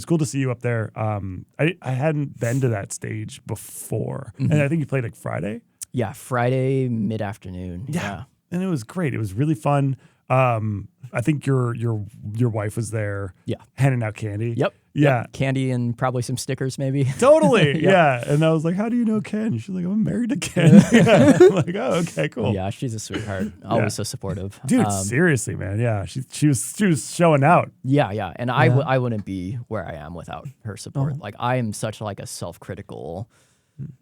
cool to see you up there. I hadn't been to that stage before, and I think you played like Friday. Yeah, Friday mid-afternoon. Yeah. And it was great. It was really fun. I think your wife was there. Yeah. Handing out candy. Yep. Yeah. Yep. Candy and probably some stickers maybe. Totally. Yeah. And I was like, how do you know Ken? She's like, I'm married to Ken. Yeah. I'm like, oh, okay, cool. Yeah, she's a sweetheart. Always so supportive. Dude, seriously, man. Yeah. She was showing out. Yeah. And I wouldn't be where I am without her support. Like I am such like a self-critical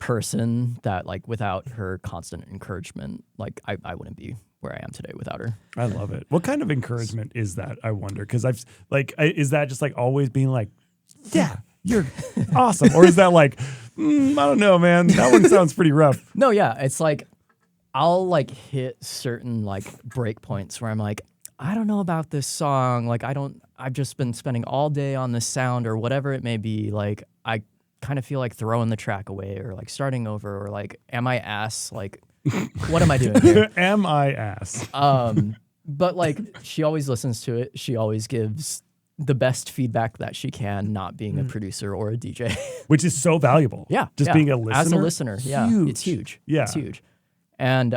person that like without her constant encouragement, like I wouldn't be where I am today without her. I love it. What kind of encouragement is that? I wonder, because is that just like always being like, yeah, you're awesome, or is that like, I don't know, man, that one sounds pretty rough. No, yeah, it's like I'll like hit certain like break points where I'm like, I don't know about this song. Like I've just been spending all day on this sound or whatever it may be. Like I kind of feel like throwing the track away or like starting over or like, am I ass? Like, what am I doing here? Am I ass? But like she always listens to it. She always gives the best feedback that she can, not being a producer or a DJ. Which is so valuable. Yeah. Just being a listener. As a listener, it's huge. Yeah. It's huge. And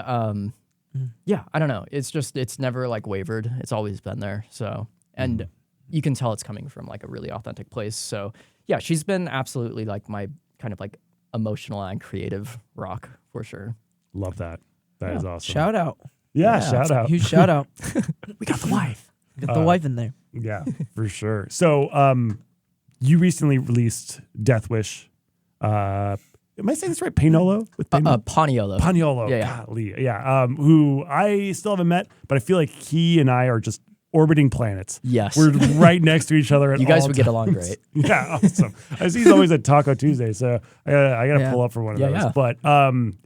yeah, I don't know. It's never like wavered. It's always been there. So, and you can tell it's coming from like a really authentic place. So yeah, she's been absolutely like my kind of like emotional and creative rock for sure. Love that. That is awesome. Shout out. Yeah, shout out. Huge shout out. We got the wife. Get the wife in there. Yeah, for sure. So you recently released Death Wish. Am I saying this right? Painolo? With Paniolo. Paniolo. Yeah. Golly. Yeah. Who I still haven't met, but I feel like he and I are just orbiting planets. Yes. We're right next to each other. At You guys all would get times. along great. Yeah, awesome. I see he's always at Taco Tuesday, so I got to Yeah. pull up for one of Yeah, those. yeah. But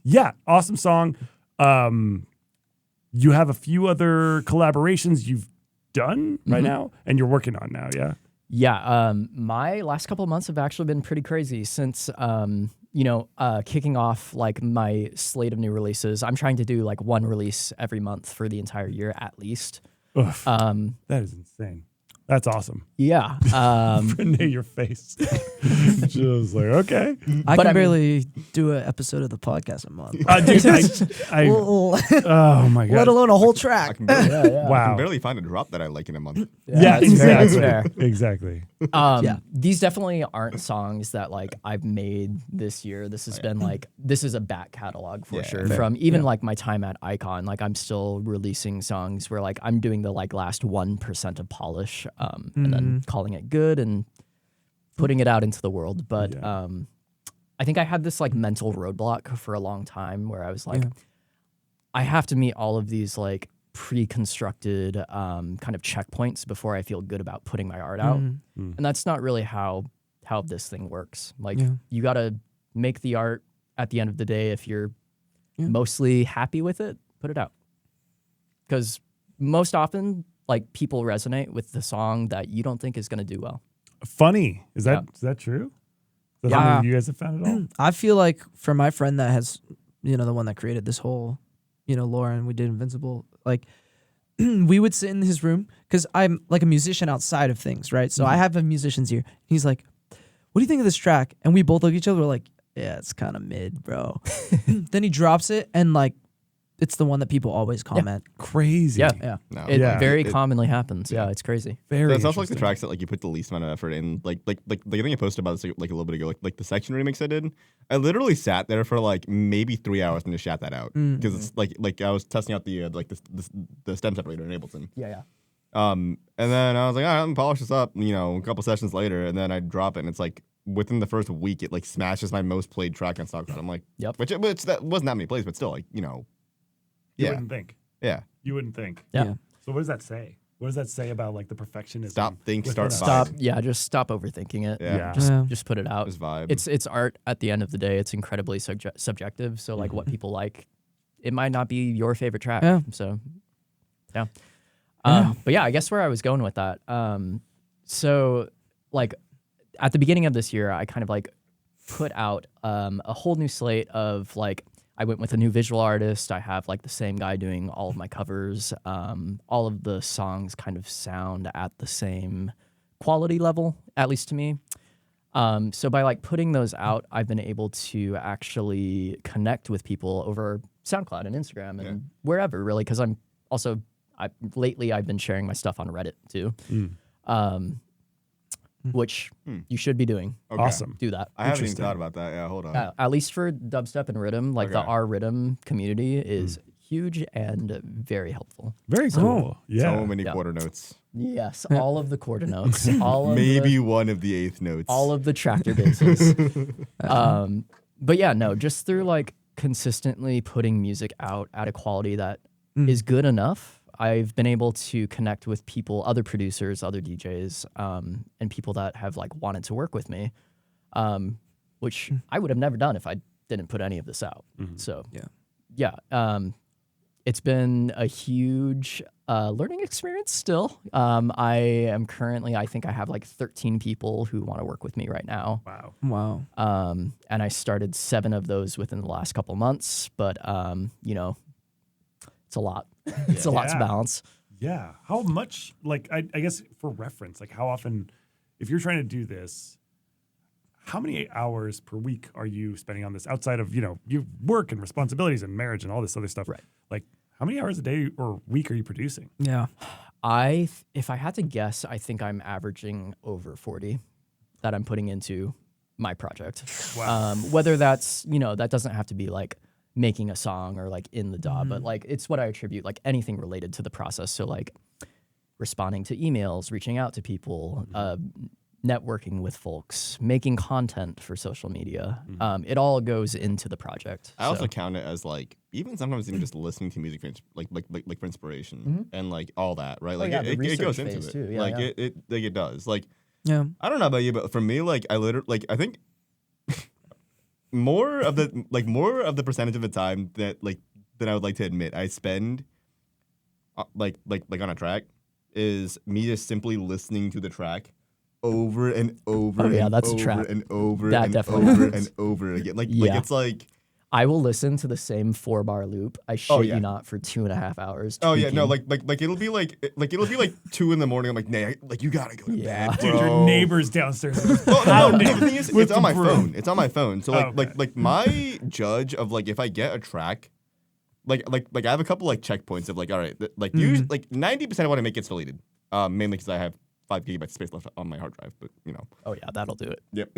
yeah, awesome song. You have a few other collaborations you've done right now, and you're working on now. Yeah. Yeah, my last couple of months have actually been pretty crazy since, kicking off like my slate of new releases. I'm trying to do like one release every month for the entire year at least. Ugh, that is insane. That's awesome. Yeah. Renee, your face. Just like, okay. I But can I mean- barely do an episode of the podcast a month. Dude, oh my God. Let alone a whole I track. can barely, I can Wow. barely find a drop that I like in a month. Yeah, that's fair, that's exactly. fair. Exactly. Yeah. These definitely aren't songs that like I've made this year. This has been like, this is a back catalog for Yeah, sure. fair. From even like my time at ICON, like I'm still releasing songs where like I'm doing the like last 1% of polish and then calling it good and putting it out into the world. But Yeah. I think I had this like mental roadblock for a long time where I was like, I have to meet all of these like pre-constructed kind of checkpoints before I feel good about putting my art out. And that's not really how this thing works. Like you got to make the art at the end of the day. If you're mostly happy with it, put it out. Because most often, like people resonate with the song that you don't think is going to do well. Funny. Is that true? Is that something you guys have found at all? I feel like for my friend that has, the one that created this whole, Lauren, we did Invincible, like we would sit in his room because I'm like a musician outside of things, right? So I have a musician's ear. He's like, what do you think of this track? And we both look at each other, we're like, yeah, it's kind of mid, bro. Then he drops it and like, it's the one that people always comment. Crazy. Yeah. No. It Yeah. very commonly happens. Yeah, it's crazy. Very It's also like the interesting. tracks that like you put the least amount of effort in. Like the thing I posted about this like a little bit ago, like the section remix I did. I literally sat there for like maybe 3 hours and just shat that out because it's like I was testing out the the stem separator in Ableton. Yeah. And then I was like, all right, I'm gonna polish this up. A couple sessions later, and then I drop it, and it's like within the first week, it like smashes my most played track on SoundCloud. I'm like, Yep. which that wasn't that many plays, but still like You yeah, wouldn't think. yeah. You wouldn't think. Yeah. So what does that say? What does that say about like the perfectionism? Stop, think, within start, us? Stop. vibe. Yeah, just stop overthinking it. Yeah. Yeah. Just put it out. Just vibe. It's art at the end of the day. It's incredibly subjective. So like what people like, it might not be your favorite track. Yeah. So yeah. But yeah, I guess where I was going with that. So like at the beginning of this year, I kind of like put out a whole new slate of like, I went with a new visual artist. I have like the same guy doing all of my covers. All of the songs kind of sound at the same quality level, at least to me. So by like putting those out, I've been able to actually connect with people over SoundCloud and Instagram and wherever really. Cause I'm also, lately I've been sharing my stuff on Reddit too. Which you should be doing. Okay. Awesome. Do that. I haven't even Interesting. thought about that. Yeah, hold on. At least for dubstep and rhythm, like the Okay. R rhythm community is huge and very helpful. Very cool. Yeah. So many Yeah. quarter notes. Yes, all of the quarter notes, all of Maybe the, one of the eighth notes. all of the tractor bases. But yeah, no, just through like consistently putting music out at a quality that is good enough, I've been able to connect with people, other producers, other DJs, and people that have like wanted to work with me, which I would have never done if I didn't put any of this out. So it's been a huge learning experience still. I am currently, I think I have like 13 people who want to work with me right now. Wow. Wow. And I started 7 of those within the last couple months, but it's a lot. It's a lot to Yeah. balance. Yeah. How much, like, I guess for reference, like how often, if you're trying to do this, how many hours per week are you spending on this outside of, your work and responsibilities and marriage and all this other stuff? Right. Like, how many hours a day or week are you producing? Yeah. If I had to guess, I think I'm averaging over 40 that I'm putting into my project. Wow. Whether that's, that doesn't have to be like making a song or like in the DAW, but like it's what I attribute, like anything related to the process. So like responding to emails, reaching out to people, networking with folks, making content for social media. It all goes into the project. I also so. count it as like even sometimes even just listening to music for for inspiration and like all that, right? Like yeah, the it goes research into phase it. too. Yeah, like yeah. it does. Like Yeah. I don't know about you, but for me, like I literally like I think more of the percentage of the time that I would like to admit I spend like on a track is me just simply listening to the track over and over Oh, yeah, and that's a over trap. and over That and definitely over happens. and over again. Like Yeah. it's like I will listen to the same 4-bar loop. I shit yeah. you not for 2.5 hours. oh yeah, no, tweaking. like it'll be like 2 in the morning. I'm like, nah, like you gotta go to Yeah. bed, Dude, bro. your neighbors downstairs. Oh, no, the thing is, with it's on the my broom. phone. It's on my phone. So like Oh, okay. like my judge of like if I get a track, like I have a couple like checkpoints of like all right, usually like 90% of what I make gets deleted. Mainly because I have 5 gigabytes of space left on my hard drive, but you know. Oh yeah, that'll do it. Yep.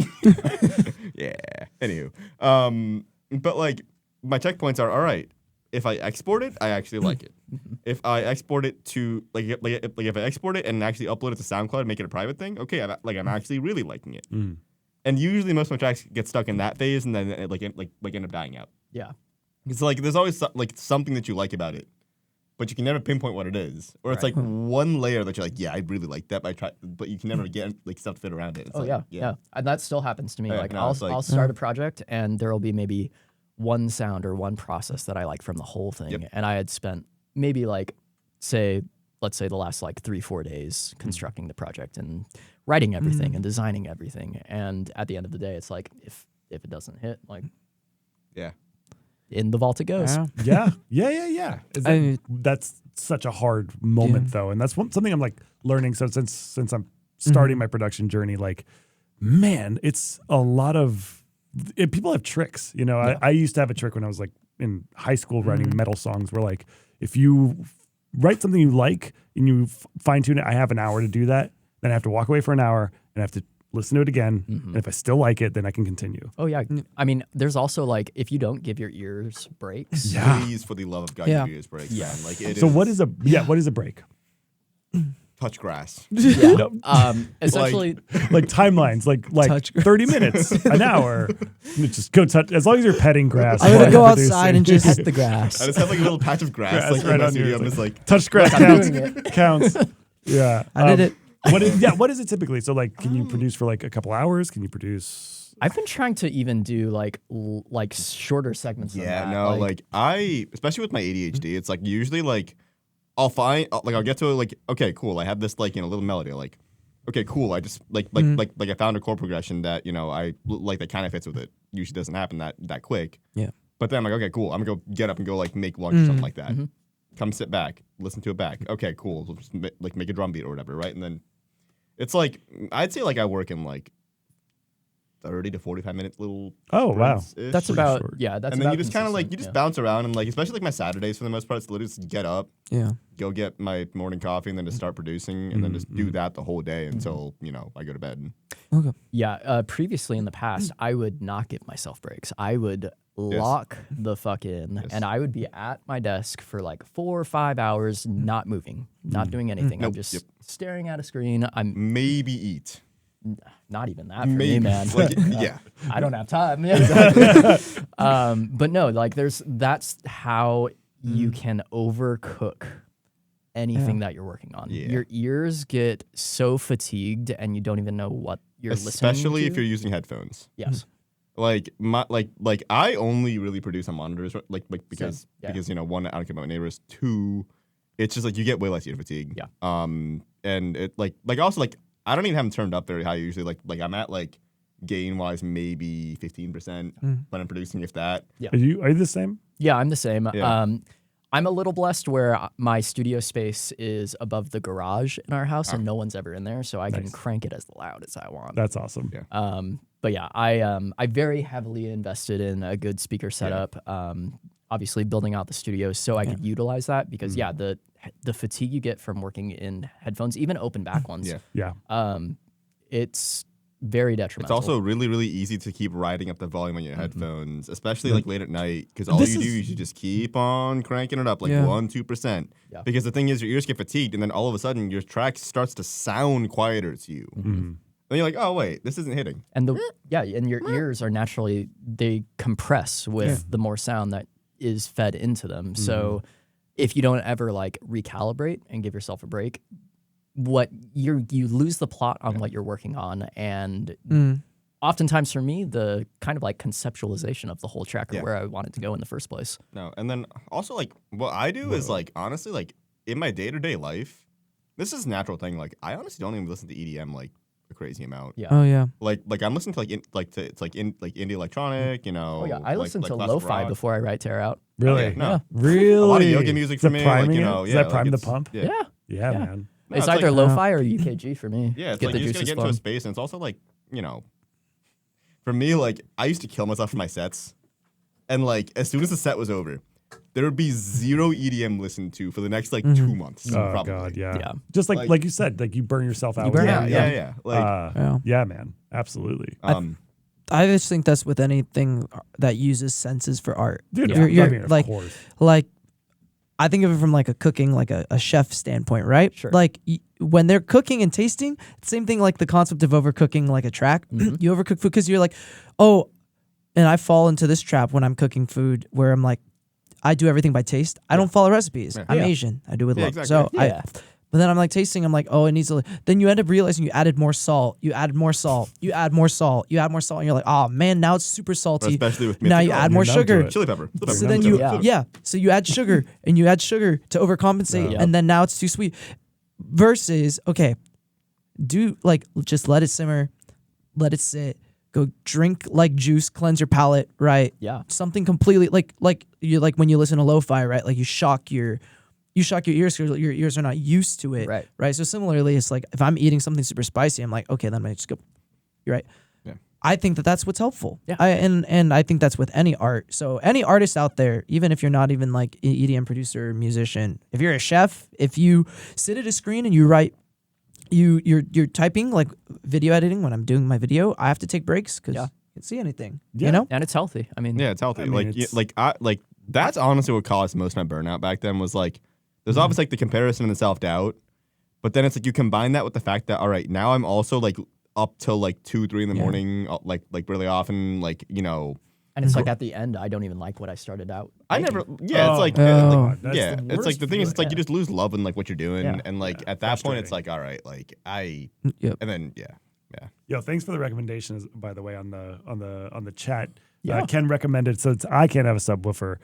Yeah. Anywho, but like my checkpoints are all right. If I export it, I actually like it. If I export it to if I export it and actually upload it to SoundCloud and make it a private thing, okay, I'm actually really liking it. And usually most of my tracks get stuck in that phase and then end up dying out. Yeah. It's like there's always something that you like about it, but you can never pinpoint what it is. Or it's Right. like one layer that you're like, yeah, I really like that, but you can never get like stuff to fit around it. It's Oh like, yeah. And that still happens to me. Yeah, Like no, I'll it's like- I'll start a project and there will be maybe one sound or one process that I like from the whole thing. Yep. And I had spent maybe let's say the last 3-4 days constructing the project and writing everything and designing everything. And at the end of the day, it's like if it doesn't hit, like Yeah. in the vault it goes. Yeah. Yeah. That's such a hard moment though, and that's something I'm like learning. So since I'm starting my production journey, like, man, it's a lot of people have tricks. You know, I used to have a trick when I was like in high school writing metal songs, where like if you write something you like and you fine tune it, I have an hour to do that. Then I have to walk away for an hour and I have to listen to it again. And if I still like it, then I can continue. Oh yeah. I mean, there's also like if you don't give your ears breaks. Yeah. Please, for the love of God, Yeah. give yours breaks, man. Like it So is what is a break? touch grass. Yeah. Essentially Like timelines, like Touch 30 minutes, an hour. Just go touch. As long as you're petting grass. I'm gonna while go you're outside and producing. just hit the grass. I just have like a little patch of grass, Grass like right in my on studio. yours, I'm like- just like, touch grass counts. Yeah, I did it. What is it typically? So like, can you produce for like a couple hours? Can you produce? I've been trying to even do like shorter segments. than yeah, that. no, like I, especially with my ADHD, it's like usually like I'll get to like, okay, cool, I have this like little melody, like, okay, cool, I just like I found a chord progression that I like that kind of fits with it. Usually doesn't happen that quick. Yeah. But then I'm like, okay, cool, I'm gonna go get up and go like make lunch or something like that. Come sit back, listen to it back. Okay, cool, we'll just like make a drum beat or whatever, right? And then it's like I'd say like I work in like 30 to 45 minute little. Oh wow, sprints-ish. that's pretty about short. yeah. That's And then about you just kind of like consistent, bounce around and like especially like my Saturdays for the most part, it's literally just get up, Yeah. go get my morning coffee, and then just start producing, and then just do that the whole day until I go to bed. Okay. Yeah. Previously in the past, I would not give myself breaks. I would lock the fuck in, and I would be at my desk for like 4 or 5 hours, not moving, not doing anything. I'm just staring at a screen. I'm Maybe eat. not even that for Maybe me, man. Like, yeah. I don't have time. But no, like that's how you can overcook anything that you're working on. Yeah. Your ears get so fatigued and you don't even know what you're listening to. Especially if you're using headphones. Yes. Like I only really produce on monitors, because Yeah. one, I don't care about my neighbors. 2, it's just like you get way less ear fatigue. Yeah. And it like also like I don't even have them turned up very high usually. Like I'm at like gain wise maybe 15% when I'm producing, if that. Yeah. Are you the same? Yeah, I'm the same. Yeah. I'm a little blessed where my studio space is above the garage in our house and no one's ever in there, so I can crank it as loud as I want. That's awesome. Yeah. But yeah, I very heavily invested in a good speaker setup. Obviously building out the studio so I could utilize that because the fatigue you get from working in headphones, even open back ones, Yeah. it's very It's detrimental. also really, really easy to keep riding up the volume on your headphones, especially like late at night, because all This you do is- is you just keep on cranking it up like Yeah. 1-2%. Yeah. Because the thing is, your ears get fatigued, and then all of a sudden your track starts to sound quieter to you. Then you're like, oh wait, this isn't hitting. And and your ears are naturally, they compress with the more sound that is fed into them. So if you don't ever like recalibrate and give yourself a break, you lose the plot on what you're working on. And oftentimes for me, the kind of like conceptualization of the whole track or where I want it to go in the first place. No, and then also like what I do is like honestly like in my day-to-day life, this is a natural thing. Like I honestly don't even listen to EDM like a crazy amount. Yeah. Oh yeah. Like I'm listening to indie electronic, you know. Oh yeah, I listen to classic lo-fi rock. before I write Tear Out. Really? Yeah, no. Really? A lot of yoga music for me, like, priming you know, it? Is yeah, that prime like the pump? Yeah. Yeah, man. No, It's it's either like- lo-fi or UKG for me. Yeah, it's Get like the you just gotta juices get into flowing. a space, and it's also like, you know, for me, like I used to kill myself for my sets, and like as soon as the set was over, there would be zero EDM listened to for the next like 2 months. Oh probably. god, yeah. Yeah. Just Like- like you said, like you burn yourself out. burn with out, it. Yeah. Like, Yeah. Man, absolutely. I just think that's with anything that uses senses for art. Dude, You're I mean, of like, course. I think of it from like a cooking, like a chef standpoint, right? Sure. Like when they're cooking and tasting, same thing like the concept of overcooking like a track. You overcook food because you're like, oh, and I fall into this trap when I'm cooking food where I'm like, I do everything by taste. I don't follow recipes. I'm Asian. I do it with love. exactly. So but then I'm like tasting. I'm like, oh, it needs to. Then you end up realizing you added more salt. You added more salt. You add more salt. You add more salt. And you're like, oh man, now it's super salty. especially with now mythic- you oh, add more you're numb to sugar. it. chili pepper. So then you, Yeah. So you add sugar and you add sugar to overcompensate, Yeah. and then now it's too sweet. Versus, okay, do like just let it simmer, let it sit, go drink like juice, cleanse your palate, right? Yeah. Something completely like you like when you listen to lo-fi, right? Like you shock your ears because your ears are not used to it, Right. So similarly, it's like if I'm eating something super spicy, I'm like, okay, then I just go. You're right. Yeah. I think that that's what's helpful. Yeah. And I think that's with any art. So any artist out there, even if you're not even like an EDM producer, musician, if you're a chef, if you sit at a screen and you write, you're typing like video editing. When I'm doing my video, I have to take breaks because I can't see anything. Yeah. You know? And it's healthy. I mean, Yeah, it's healthy. I mean, it's- That's honestly what caused most of my burnout back then was like, there's obviously like the comparison and the self-doubt, but then it's like you combine that with the fact that, all right, now I'm also like up till like 2-3 in the morning, like really often, like, you know. and it's like at the end, I don't even like what I started out. I making. never, yeah, it's like, God, that's yeah, the it's like worst the thing is, it's like feeling. you just lose love in like what you're doing, Yeah. and like at that point, it's like, all right, like Yep. and then Yo, thanks for the recommendations, by the way, on the chat. Yeah. Ken recommended, so I can't have a subwoofer.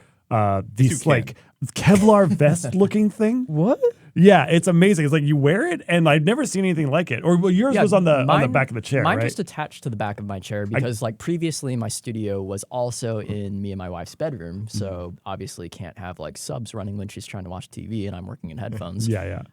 These You can. like Kevlar vest looking thing. What? Yeah, it's amazing. It's like you wear it, and I've never seen anything like it. Or well, yours was on the mine- back of the chair, Mine right? just attached to the back of my chair because, like, previously my studio was also in me and my wife's bedroom, so obviously can't have like subs running when she's trying to watch TV and I'm working in headphones. yeah.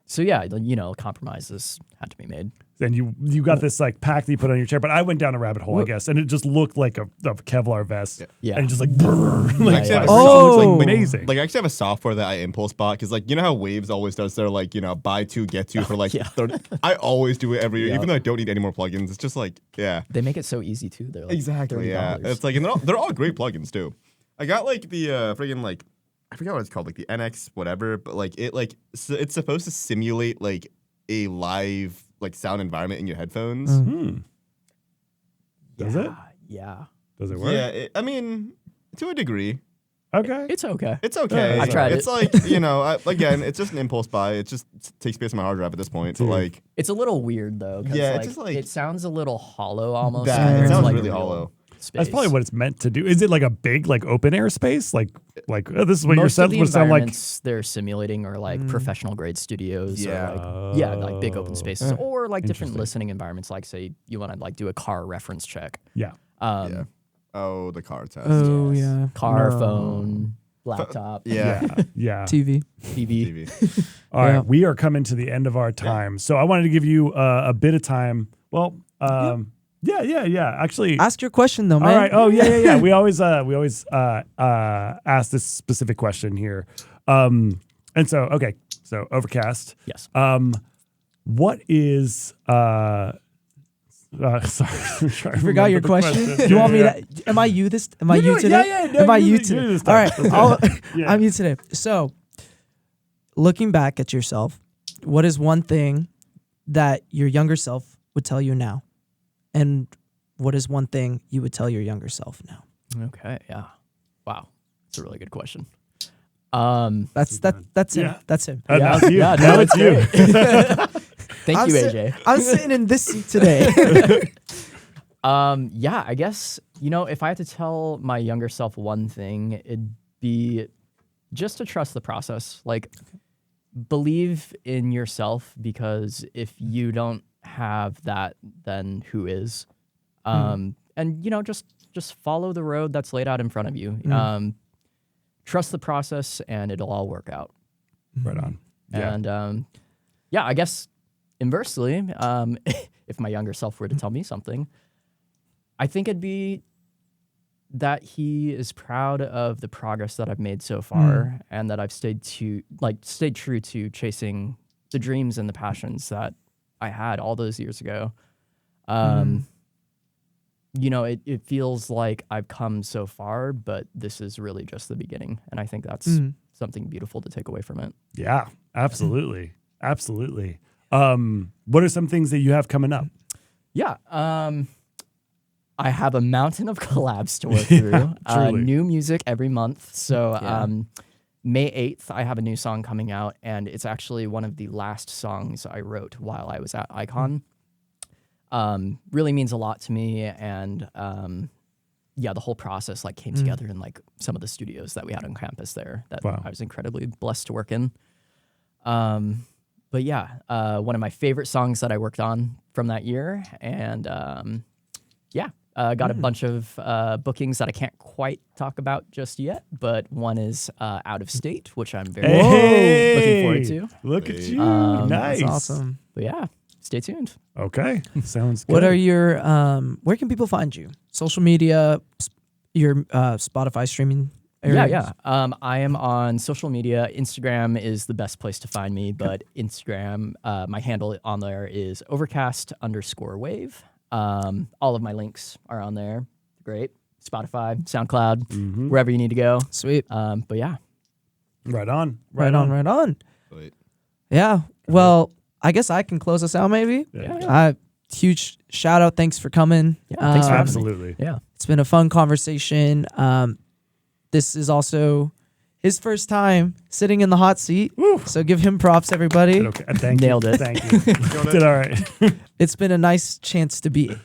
So yeah, you know, compromises had to be made. And you got this like pack that you put on your chair, but I went down a rabbit hole, I guess, and it just looked like a Kevlar vest. Yeah. And just like, brrr, like actually have a- Oh. like, amazing. Like I actually have a software that I impulse bought because like you know how Waves always does their like you know buy two get two for like 30. I always do it every year, Yeah. even though I don't need any more plugins. It's just like They make it so easy too. They're like exactly yeah. $30. It's like and they're all great plugins too. I got like the friggin' like I forgot what it's called like the NX whatever, but like it's supposed to simulate like a live like sound environment in your headphones. Does it? Yeah. Does it work? Yeah, I mean to a degree. Okay. It's okay. It's okay. I tried It's it. like, you know, again, it's just an impulse buy. It just takes space on my hard drive at this point. But Dude. like, It's a little weird though. 'Cause, Yeah, it's like, just like- it sounds a little hollow almost. That- compared it to, sounds like, really real hollow. Space. That's probably what it's meant to do. Is it like a big like open air space? Like this is what your Most of set the would sound like. environments they're simulating are like professional grade studios. Yeah. Or like, like big open spaces, or like different Interesting. listening environments. Like say you want to like do a car reference check. Yeah. yeah. Oh, the car test. Oh yeah. Car, No. phone, laptop, Yeah. Yeah. TV. TV. TV. All right, Yeah. we are coming to the end of our time, so I wanted to give you a bit of time. Well, yeah. Actually, Ask your question though, man. all right. Oh, yeah. We always ask this specific question here, and so okay, so Overcast. Yes. What is sorry, I Forgot your question. You want me to? Am I you this? Am I You do you it. today? Yeah, no, Am I you you do- you do today? this All right. time. Yeah. I'm you today. So, looking back at yourself, what is one thing that your younger self would tell you now? And what is one thing you would tell your younger self now? Okay, yeah. Wow. That's a really good question. That's him. Yeah. That's him. Now it's you. Yeah, now no, it's you. Thank you, AJ. I'm sitting in this seat today. Yeah, I guess, if I had to tell my younger self one thing, it'd be just to trust the process. Like, believe in yourself, because if you don't have that, then who is? And, just follow the road that's laid out in front of you. Trust the process, and it'll all work out. Right on. Yeah. And, I guess inversely, if my younger self were to tell me something, I think it'd be that he is proud of the progress that I've made so far, and that I've stayed true to chasing the dreams and the passions that I had all those years ago. It feels like I've come so far, but this is really just the beginning. And I think that's something beautiful to take away from it. Yeah, absolutely. Absolutely. What are some things that you have coming up? Yeah. I have a mountain of collabs to work through. Truly. New music every month. So May 8th, I have a new song coming out, and it's actually one of the last songs I wrote while I was at ICON. Really means a lot to me, and the whole process came together in some of the studios that we had on campus there that I was incredibly blessed to work in. But one of my favorite songs that I worked on from that year, and got a bunch of bookings that I can't quite talk about just yet, but one is out of state, which I'm very looking forward to. Look at you. Nice. That's awesome. But stay tuned. Okay. Sounds good. What are your, where can people find you? Social media, your Spotify streaming areas? Yeah. I am on social media. Instagram is the best place to find me, but Instagram, my handle on there is Overcast_wave. All of my links are on there. Great. Spotify, SoundCloud, wherever you need to go. Sweet. But yeah. Right on. Right on. Wait. Yeah. Well, I guess I can close us out maybe. Yeah. Huge shout out. Thanks for coming. Yeah, thanks for having me. Absolutely. Yeah. It's been a fun conversation. This is also his first time sitting in the hot seat. Woo. So give him props, everybody. Okay. Thank Nailed you. it. Thank you. Did all right. It's been a nice chance to be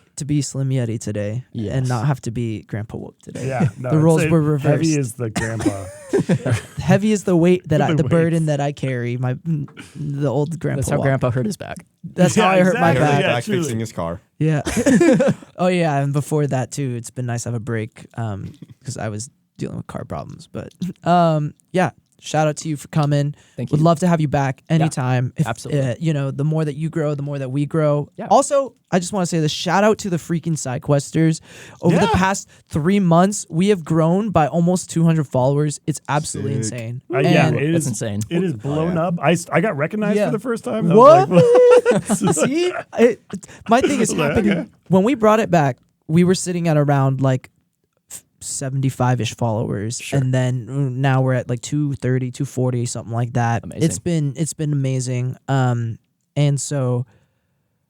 Slim Yeti today Yes. and not have to be Grandpa Wook today. Yeah. No, The roles it's- were reversed. Heavy is the grandpa. Heavy is the weight that The the weight. burden that I carry. The old Grandpa. That's how walk. Grandpa hurt his back. That's how I hurt my exactly. back. Yeah, Back truly. fixing his car. Yeah. Oh yeah, and before that too, it's been nice to have a break because I was dealing with car problems. But shout out to you for coming. Thank you. Would love to have you back anytime. If, absolutely. The more that you grow, the more that we grow. Yeah. Also, I just want to say this shout out to the freaking side questers. Over the Yeah. past 3 months, we have grown by almost 200 followers. It's absolutely Sick. insane. Yeah, And- it That's is insane. It is blown up. I got recognized Yeah. for the first time. I What? was like, See, my thing is happening. Okay. When we brought it back, we were sitting at around 75-ish followers, Sure. and then now we're at 230, 240, something like that. Amazing. It's been amazing. And so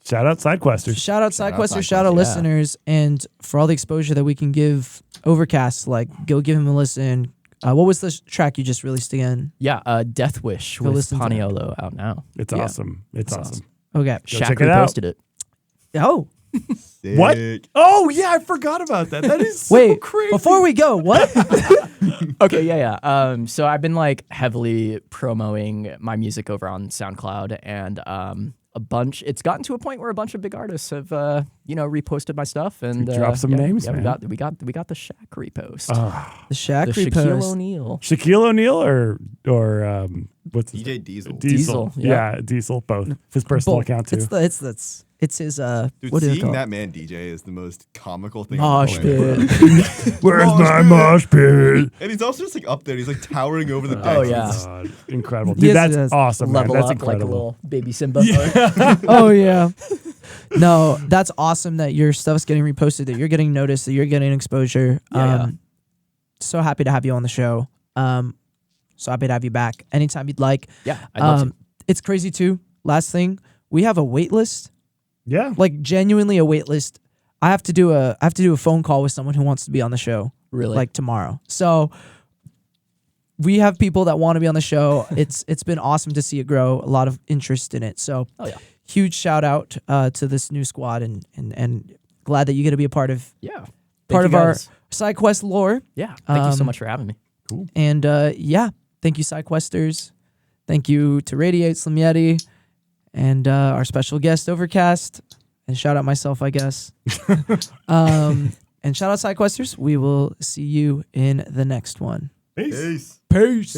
Shout out SideQuesters. shout out Shout out SideQuesters, shout out SideQuesters. listeners, and for all the exposure that we can give Overcast, go give him a listen. What was the track you just released again? Yeah, Death Wish Go with listen to that. Paniolo out now. It's Yeah. awesome. It's That's awesome. Okay. check Shaq it out. reposted it. Oh, What? Sick. Oh yeah, I forgot about that. That is so wait. crazy. Before we go, what? Okay, yeah. So I've been heavily promoting my music over on SoundCloud, and it's gotten to a point where a bunch of big artists have reposted my stuff, and Drop some names, Yeah, man. we got the Shaq repost. The Shaq the Shaquille repost. O'Neal. Shaquille O'Neal or what's his DJ Diesel. Diesel, yeah. Yeah, Diesel. Both his personal Both. account too. It's his Dude, what is it seeing called? that man DJ is the most comical thing. Mosh I've ever pit. heard. Where's Mosh my pit. mosh pit? And he's also just up there. He's towering over the decks. Oh, yeah. God, incredible, He dude. has- That's awesome, man. Level That's up like a incredible. little baby Simba. Oh yeah. No, that's awesome that your stuff's getting reposted, that you're getting noticed, that you're getting exposure. Yeah. So happy to have you on the show. So happy to have you back anytime you'd like. Yeah, I'd love to. It's crazy too. Last thing, we have a wait list Yeah. Like genuinely a wait list. I have to do a phone call with someone who wants to be on the show. Really? Like tomorrow. So we have people that want to be on the show. It's been awesome to see it grow. A lot of interest in it. So huge shout out to this new squad and glad that you get to be a part of our side quest lore. Yeah. Thank you so much for having me. Cool. And thank you side questers. Thank you to Radiate, Slim Yeti, and our special guest Overcast. And shout out myself, I guess. And shout out side questers. We will see you in the next one. Peace. Peace.